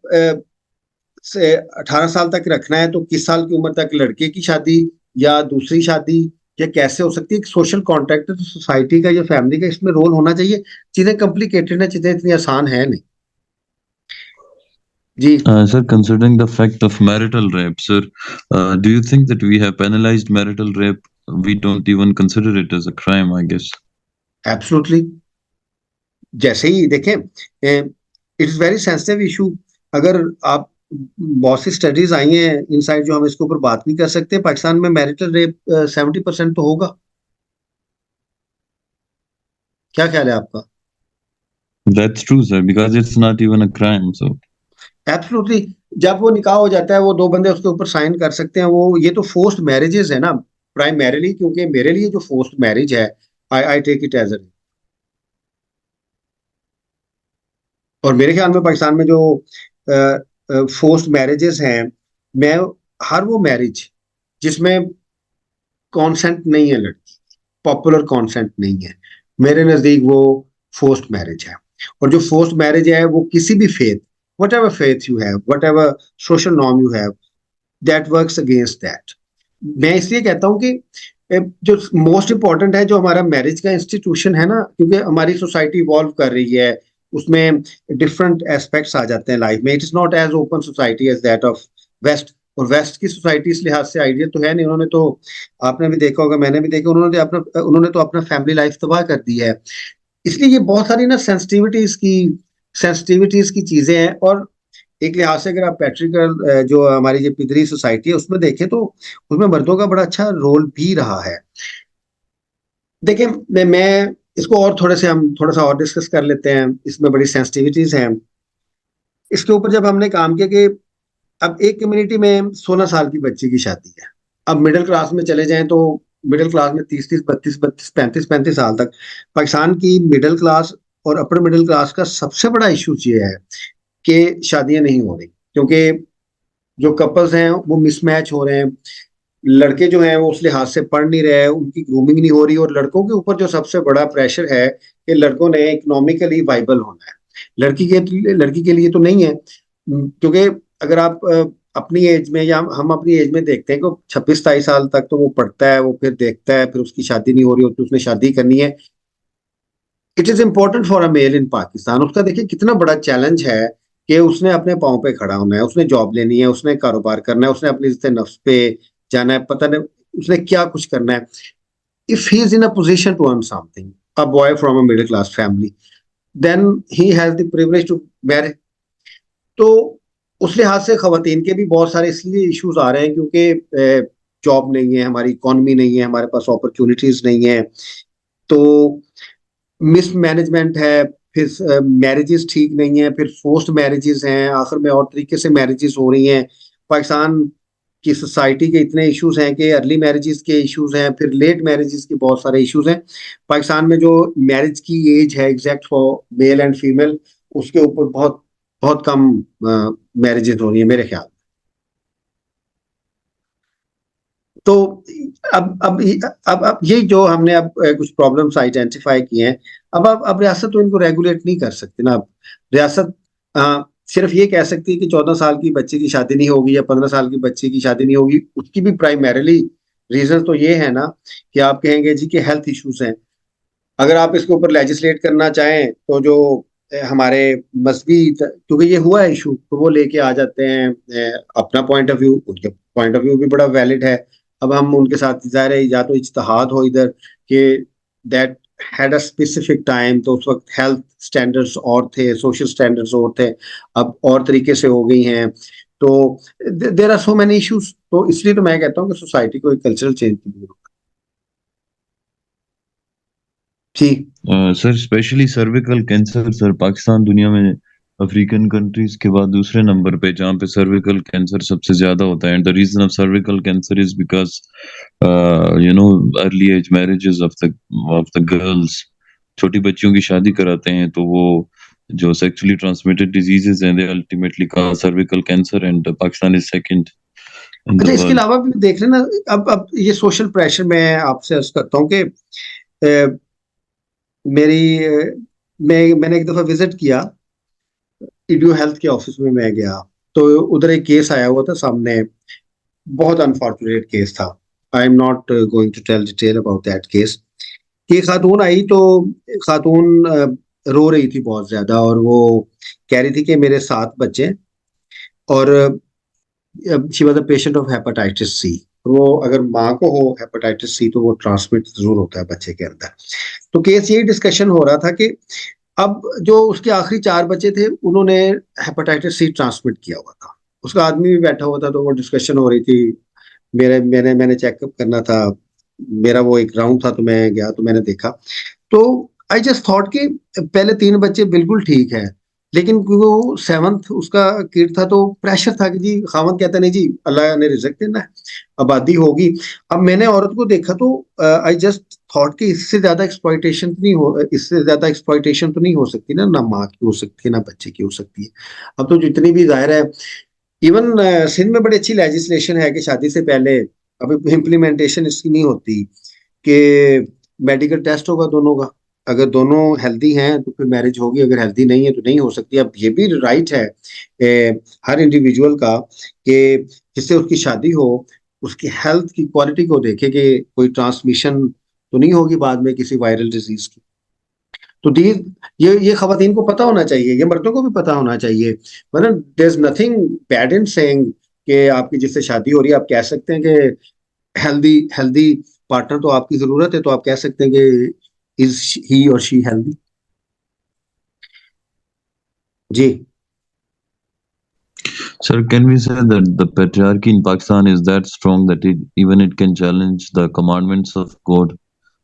से 18 साल तक रखना है तो किस साल की उम्र तक लड़के की शादी या दूसरी शादी या कैसे हो सकती है। सोशल कॉन्ट्रैक्ट तो सोसाइटी का या फैमिली का इसमें रोल होना चाहिए। चीजें कॉम्प्लिकेटेड है, चीजें इतनी आसान है नहीं। जी। Sir, considering the fact of marital rape, sir, do you think that we have penalized marital rape? We don't even consider it as a crime, I guess. Absolutely. जैसे ही देखें, it is very sensitive issue. अगर आप, बहुत सी स्टडीज आई हैं इनसाइड, जो हम इसके ऊपर बात नहीं कर सकते। पाकिस्तान में मैरिटल रेप 70% तो होगा। क्या ख्याल है आपका? That's true, sir, because it's not even a crime. So, absolutely. जब वो निकाह हो जाता है, वो दो बंदे उसके ऊपर साइन कर सकते हैं, वो ये तो फोर्स्ड मैरिजेस है ना प्राइमरीली। क्योंकि मेरे लिए जो फोर्स्ड मैरिज है, आई टेक इट एज, और मेरे ख्याल में पाकिस्तान में जो फोर्स्ड मैरिजेस हैं, मैं हर वो मैरिज जिसमें कॉन्सेंट नहीं है लड़की, पॉपुलर कॉन्सेंट नहीं है, मेरे नजदीक वो फोर्स्ड मैरिज है। और जो फोर्स्ड मैरिज है वो किसी भी faith, what ever faith you have, what ever social norm you have, that works against that. मैं इसलिए कहता हूँ कि जो मोस्ट इंपॉर्टेंट है, जो हमारा मैरिज का इंस्टीट्यूशन है ना, क्योंकि हमारी सोसाइटी इवॉल्व कर रही है, उसमें डिफरेंट एस्पेक्ट्स आ जाते हैं लाइफ में. It is not as open society as that of west. और वेस्ट की सोसाइटी इस लिहाज से आइडियल तो है नहीं. उन्होंने तो, आपने भी देखा होगा, मैंने भी देखा, उन्होंने तो अपना फैमिली लाइफ तबाह कर दी है. इसलिए ये बहुत सारी ना सेंसिटिविटीज की चीजें हैं. और एक लिहाज से अगर आप पैट्रिकल जो हमारी जो पिदरी सोसाइटी है उसमें देखें तो उसमें मर्दों का बड़ा अच्छा रोल भी रहा है. देखिए, मैं इसको और हम थोड़ा सा और डिस्कस कर लेते हैं. इसमें बड़ी सेंसिटिविटीज हैं. इसके ऊपर जब हमने काम किया कि अब एक कम्युनिटी में 16 साल की बच्ची की शादी है. अब मिडिल क्लास में चले जाएं तो मिडिल क्लास में 30 30 32 32 35 35 साल तक पाकिस्तान की मिडिल क्लास और अपर मिडिल क्लास का सबसे बड़ा इशू ये है कि शादियां नहीं हो रही, क्योंकि जो कपल्स हैं वो मिसमैच हो रहे हैं. लड़के जो हैं वो उस लिहाज से पढ़ नहीं रहे हैं, उनकी ग्रूमिंग नहीं हो रही. और लड़कों के ऊपर जो सबसे बड़ा प्रेशर है कि लड़कों ने इकोनॉमिकली वाइबल होना है. लड़की के लिए तो नहीं है, क्योंकि अगर आप अपनी एज में या हम अपनी एज में देखते हैं कि 26 27 साल तक तो वो पढ़ता है, वो फिर देखता है, फिर उसकी शादी नहीं हो रही होती, उसने शादी करनी है. It is important for a male in Pakistan. उसका देखिए कितना बड़ा चैलेंज है कि उसने अपने पाँव पे खड़ा होना है, उसने जॉब लेनी है, उसने कारोबार करना है, उसने अपने इज्जत नफ्स पे जाना है, पता नहीं उसने क्या कुछ करना है. If he is in a position to earn something, a boy from a middle class family, then he has the privilege to marry. तो उस लिहाज से खवातीन के भी बहुत सारे इसलिए इश्यूज आ रहे हैं क्योंकि जॉब नहीं है, हमारी इकॉनमी नहीं है, हमारे पास अपॉर्चुनिटीज नहीं है. तो मिसमैनेजमेंट है, फिर मैरिजेस ठीक नहीं है, फिर फोर्स्ड मैरिजेस हैं, आखिर में और तरीके से मैरिजेस हो रही हैं. पाकिस्तान की सोसाइटी के इतने इश्यूज हैं कि अर्ली मैरिजेस के इश्यूज हैं, फिर लेट मैरिजेस के बहुत सारे इश्यूज हैं. पाकिस्तान में जो मैरिज की एज है exact for male and female, उसके ऊपर बहुत बहुत कम मैरिजेस हो रही है मेरे ख्याल. तो अब ये जो हमने अब कुछ प्रॉब्लम्स आइडेंटिफाई किए हैं. अब रियासत तो इनको रेगुलेट नहीं कर सकती ना. अब रियासत सिर्फ ये कह सकती है कि 14 साल की बच्ची की शादी नहीं होगी या 15 साल की बच्ची की शादी नहीं होगी. उसकी भी प्राइमरीली रीजन तो ये है ना कि आप कहेंगे जी कि हेल्थ इश्यूज हैं. अगर आप इसके ऊपर लेजिस्लेट करना चाहें तो जो हमारे मजहबी, क्योंकि ये हुआ है इशू, तो वो लेके आ जाते हैं अपना पॉइंट ऑफ व्यू. उनके पॉइंट ऑफ व्यू भी बड़ा वैलिड है. अब हम उनके साथ ज़ाहिर है या तो इज्तिहाद हो इधर कि that had a specific time, तो उस वक्त हेल्थ स्टैंडर्ड्स और थे, सोशल स्टैंडर्ड्स और थे, अब और तरीके से हो गई हैं. तो there are so many issues. तो इसलिए तो मैं कहता हूँ कि सोसाइटी को एक कल्चरल चेंज की जरूरत है. जी. Sir specially cervical cancer, sir Pakistan दुनिया में अफ्रीकन कंट्रीज के बाद दूसरे नंबर पे जहाँ पे सर्विकल कैंसर सबसे ज्यादा होता है. And the reason of cervical cancer is because you know early age marriages of the girls. छोटी बच्चियों की शादी कराते हैं तो वो जो सेक्सुअली ट्रांसमिटेड डिजीजेस हैं they ultimately cause cervical cancer. And Pakistan is second in the अच्छा, इसके वर्ल्ड. अलावा भी देख लेना. अब ये सोशल प्रेशर मैं आपसे अर्ज करता हूँ कि मेरी मैंने एक दफा विजिट किया, ईडीओ हेल्थ के ऑफिस में मैं गया, तो उधर एक केस आया हुआ था सामने. बहुत अनफॉर्चुनेट केस था. I am not going to tell detail about that case. कि खातून आई तो खातून रो रही थी बहुत ज्यादा, और वो कह रही थी कि मेरे 7 बच्चे, और she was a patient of hepatitis C. वो अगर माँ को हो हेपेटाइटिस सी तो वो ट्रांसमिट जरूर होता है बच्चे के अंदर. तो केस यही डिस्कशन हो रहा था कि अब जो उसके आखिरी 4 बच्चे थे उन्होंने हेपेटाइटिस सी ट्रांसमिट किया हुआ था. उसका आदमी भी बैठा हुआ था, तो वो डिस्कशन हो रही थी. मैंने चेकअप करना था, मेरा वो एक राउंड था, तो मैं गया तो मैंने देखा. तो आई जस्ट थॉट कि पहले 3 बच्चे बिल्कुल ठीक है, लेकिन क्योंकि वो 7th उसका किड था, तो प्रेशर था कि जी खामद कहता नहीं जी अल्लाह ने रिजक देना है, आबादी होगी. अब मैंने औरत को देखा तो आई जस्ट थॉट कि इससे ज्यादा एक्सप्लॉइटेशन तो नहीं हो सकती ना. ना माँ की हो सकती है, ना बच्चे की हो सकती है. अब तो जितनी भी जाहिर है, इवन सिंध में बड़ी अच्छी लेजिस्लेशन है कि शादी से पहले, अभी इम्प्लीमेंटेशन इसकी नहीं होती, कि मेडिकल टेस्ट होगा दोनों का. अगर दोनों हेल्दी हैं तो फिर मैरिज होगी, अगर हेल्दी नहीं है तो नहीं हो सकती. अब ये भी राइट है हर इंडिविजुअल का कि जिससे उसकी शादी हो उसकी हेल्थ की क्वालिटी को देखे कि कोई ट्रांसमिशन तो नहीं होगी बाद में किसी वायरल डिजीज की. तो दी ये खवातीन को पता होना चाहिए, ये मर्दों को भी पता होना चाहिए। मतलब there is nothing bad in saying कि आपकी जिससे शादी हो रही है आप कह सकते हैं कि हेल्दी हेल्दी पार्टनर तो आपकी जरूरत है, तो आप कह सकते हैं कि इज ही और शी हेल्दी। जी। Sir, can we say that the patriarchy in Pakistan is that strong that even it can challenge the commandments of God?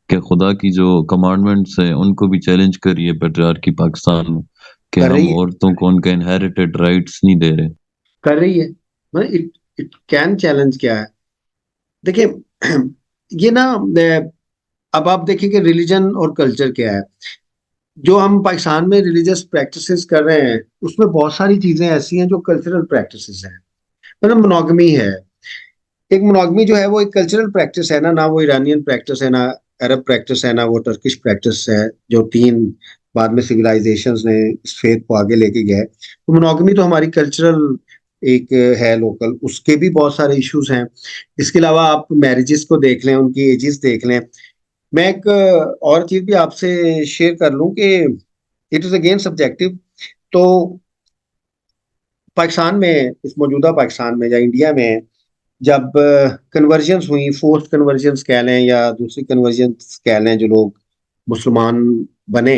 क्या खुदा की जो कमांडमेंट्स हैं उनको भी चैलेंज करिए पेट्रियार्की पाकिस्तान में कि कर हम रही है, औरतों को उनके इनहेरिटेड राइट्स नहीं दे रहे। कर रही है। मतलब इट कैन चैलेंज क्या है, देखिए ये ना अब आप देखिए कि रिलीजन और कल्चर क्या है। जो हम पाकिस्तान में रिलीजियस प्रैक्टिसेस कर रहे हैं उसमें बहुत सारी चीजें ऐसी हैं जो कल्चरल प्रैक्टिसेस हैं। मतलब मोनोगमी है, एक मोनोगमी जो है वो एक कल्चरल प्रैक्टिस है ना वो ईरानियन प्रैक्टिस है, ना अरब प्रैक्टिस है, ना वो टर्किश प्रैक्टिस है, जो तीन बाद में सिविलाइजेशंस ने इस फेथ को आगे लेके गए। तो मोनोगमी तो हमारी कल्चरल एक है लोकल, उसके भी बहुत सारे इश्यूज हैं। इसके अलावा आप मैरिजेस को देख लें, उनकी एजेस देख लें। मैं एक और चीज भी आपसे शेयर कर लूं कि इट इज अगेन सब्जेक्टिव। तो पाकिस्तान में, इस मौजूदा पाकिस्तान में या इंडिया में, जब कन्वर्जन्स हुई, फोर्थ कन्वर्जन्स कह लें या दूसरी कन्वर्जन्स कह लें, जो लोग मुसलमान बने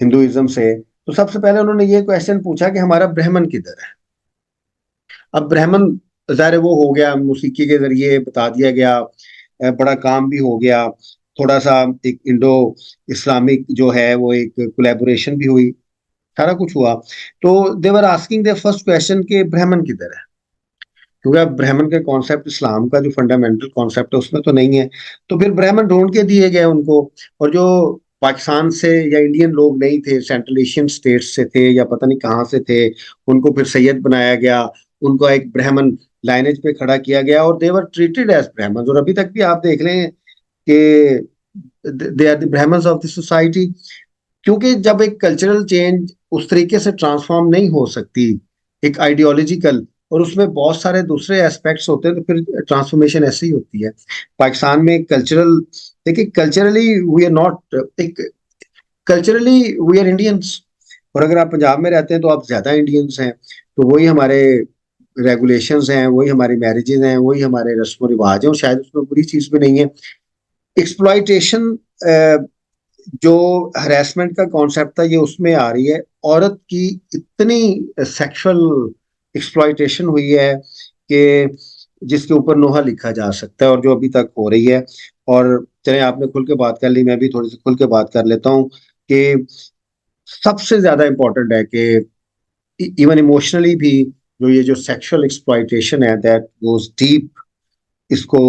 हिंदुइज्म से, तो सबसे पहले उन्होंने ये क्वेश्चन पूछा कि हमारा ब्राह्मण किधर है। अब ब्राह्मण ज़ाहिर है वो हो गया, मौसीकी के जरिए बता दिया गया, बड़ा काम भी हो गया, थोड़ा सा एक इंडो इस्लामिक जो है वो एक कोलैबोरेशन भी हुई, सारा कुछ हुआ। तो they were asking the first question कि ब्राह्मण किधर है, क्योंकि अब ब्राह्मण के कॉन्सेप्ट इस्लाम का जो फंडामेंटल कॉन्सेप्ट है उसमें तो नहीं है। तो फिर ब्राह्मण ढूंढ के दिए गए उनको, और जो पाकिस्तान से या इंडियन लोग नहीं थे, सेंट्रल एशियन स्टेट्स से थे या पता नहीं कहाँ से थे, उनको फिर सैयद बनाया गया, उनको एक ब्राह्मण लाइनेज पे खड़ा किया गया और दे वर ट्रीटेड एज ब्राह्मण। और अभी तक भी आप देख लें कि they are the Brahmins of the society. क्योंकि जब एक कल्चरल चेंज उस तरीके से ट्रांसफॉर्म नहीं हो सकती, एक आइडियोलॉजिकल, और उसमें बहुत सारे दूसरे एस्पेक्ट्स होते हैं, तो फिर ट्रांसफॉर्मेशन ऐसे ही होती है। पाकिस्तान में कल्चरल, देखिए कल्चरली वी आर नॉट एक, कल्चरली वी आर इंडियंस। और अगर आप पंजाब में रहते हैं तो आप ज्यादा इंडियंस हैं, तो वही हमारे रेगुलेशंस हैं, वही हमारी मैरिजेज हैं, वही हमारे रस्म रिवाज हैं, और शायद उसमें बुरी चीज भी नहीं है। एक्सप्लॉइटेशन जो हरेसमेंट का कॉन्सेप्ट था ये उसमें आ रही है। औरत की इतनी सेक्सुअल एक्सप्लॉइटेशन हुई है कि जिसके ऊपर नोहा लिखा जा सकता है, और जो अभी तक हो रही है। और चले आपने खुल के बात कर ली, मैं भी थोड़ी सी खुल के बात कर लेता हूँ कि सबसे ज्यादा इम्पोर्टेंट है कि इवन इमोशनली भी जो ये जो सेक्सुअल एक्सप्लॉइटेशन है दैट गोज डीप, इसको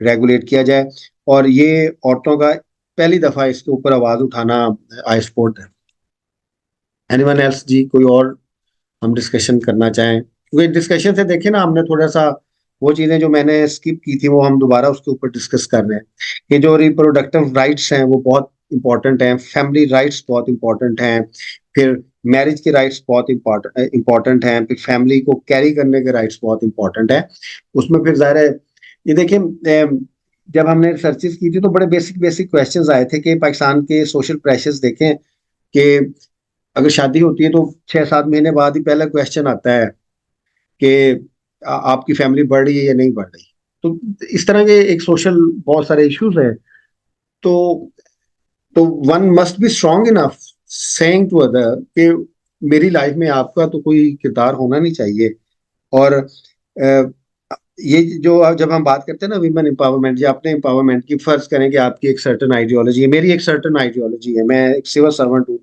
रेगुलेट किया जाए। और ये औरतों का पहली दफा इसके ऊपर आवाज उठाना आई सपोर्ट। एनीवन एल्स जी, कोई और हम डिस्कशन करना चाहें, क्योंकि डिस्कशन से देखें ना, हमने थोड़ा सा वो चीजें जो मैंने स्किप की थी वो हम दोबारा उसके ऊपर डिस्कस कर रहे हैं। कि जो रिप्रोडक्टिव राइट्स हैं वो बहुत इंपॉर्टेंट हैं, फैमिली राइट्स बहुत इंपॉर्टेंट हैं, फिर मैरिज के राइट्स बहुत इंपॉर्टेंट हैं, फिर फैमिली को कैरी करने के राइट्स बहुत इंपॉर्टेंट हैं। उसमें फिर ज़ाहिर है, ये देखिए जब हमने रिसर्चेस की थी तो बड़े बेसिक बेसिक क्वेश्चंस आए थे कि पाकिस्तान के सोशल प्रेशर्स देखें कि अगर शादी होती है तो 6-7 महीने बाद ही पहला क्वेश्चन आता है कि आपकी फैमिली बढ़ रही है या नहीं बढ़ रही। तो इस तरह के एक सोशल बहुत सारे इश्यूज हैं। तो तो one must be strong enough saying to other कि मेरी लाइफ में आपका तो कोई किरदार होना नहीं चाहिए। और ये जो जब हम बात करते हैं ना विमेन एम्पावरमेंट या अपने एम्पावरमेंट की, फर्ज करें कि आपकी एक सर्टन आइडियोलॉजी है, मेरी एक सर्टन आइडियोलॉजी है, मैं एक सिविल सर्वेंट हूँ,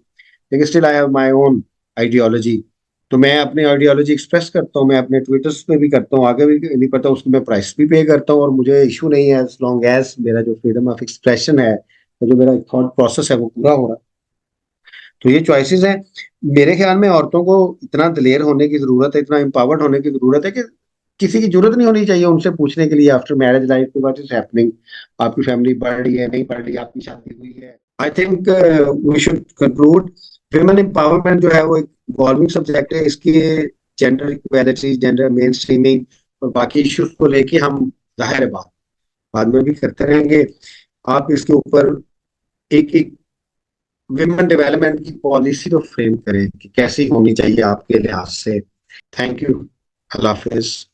लेकिन still I have my own ideology. तो मैं अपनी आइडियोलॉजी एक्सप्रेस करता हूँ, मैं अपने ट्विटर्स पे भी करता हूँ, आगे भी नहीं पता उसको मैं प्राइस भी पे करता हूँ, और मुझे इशू नहीं है एज लॉन्ग एज मेरा जो फ्रीडम ऑफ एक्सप्रेशन है, जो मेरा थॉट प्रोसेस है वो पूरा हो रहा है। तो ये चॉइसेस हैं। मेरे ख्याल में औरतों को इतना दिलेर होने की जरूरत है, इतना एम्पावर्ड होने की जरूरत है कि किसी की जरूरत नहीं होनी चाहिए उनसे पूछने के लिए आफ्टर मैरिज लाइफ के व्हाट इज हैपनिंग, आपकी फैमिली बढ़ रही है नहीं बढ़ रही, आपकी शादी हुई है। I think we should conclude, women empowerment जो है वो एक इवॉल्विंग सब्जेक्ट है, इसकी gender equality, gender mainstreaming और बाकी इश्यूज को लेके हम जाहिर है बात बाद में भी करते रहेंगे। आप इसके ऊपर एक एक विमेन डेवलपमेंट की पॉलिसी तो फ्रेम करे कि कैसी होनी चाहिए आपके लिहाज से। Thank you. Allah Hafiz.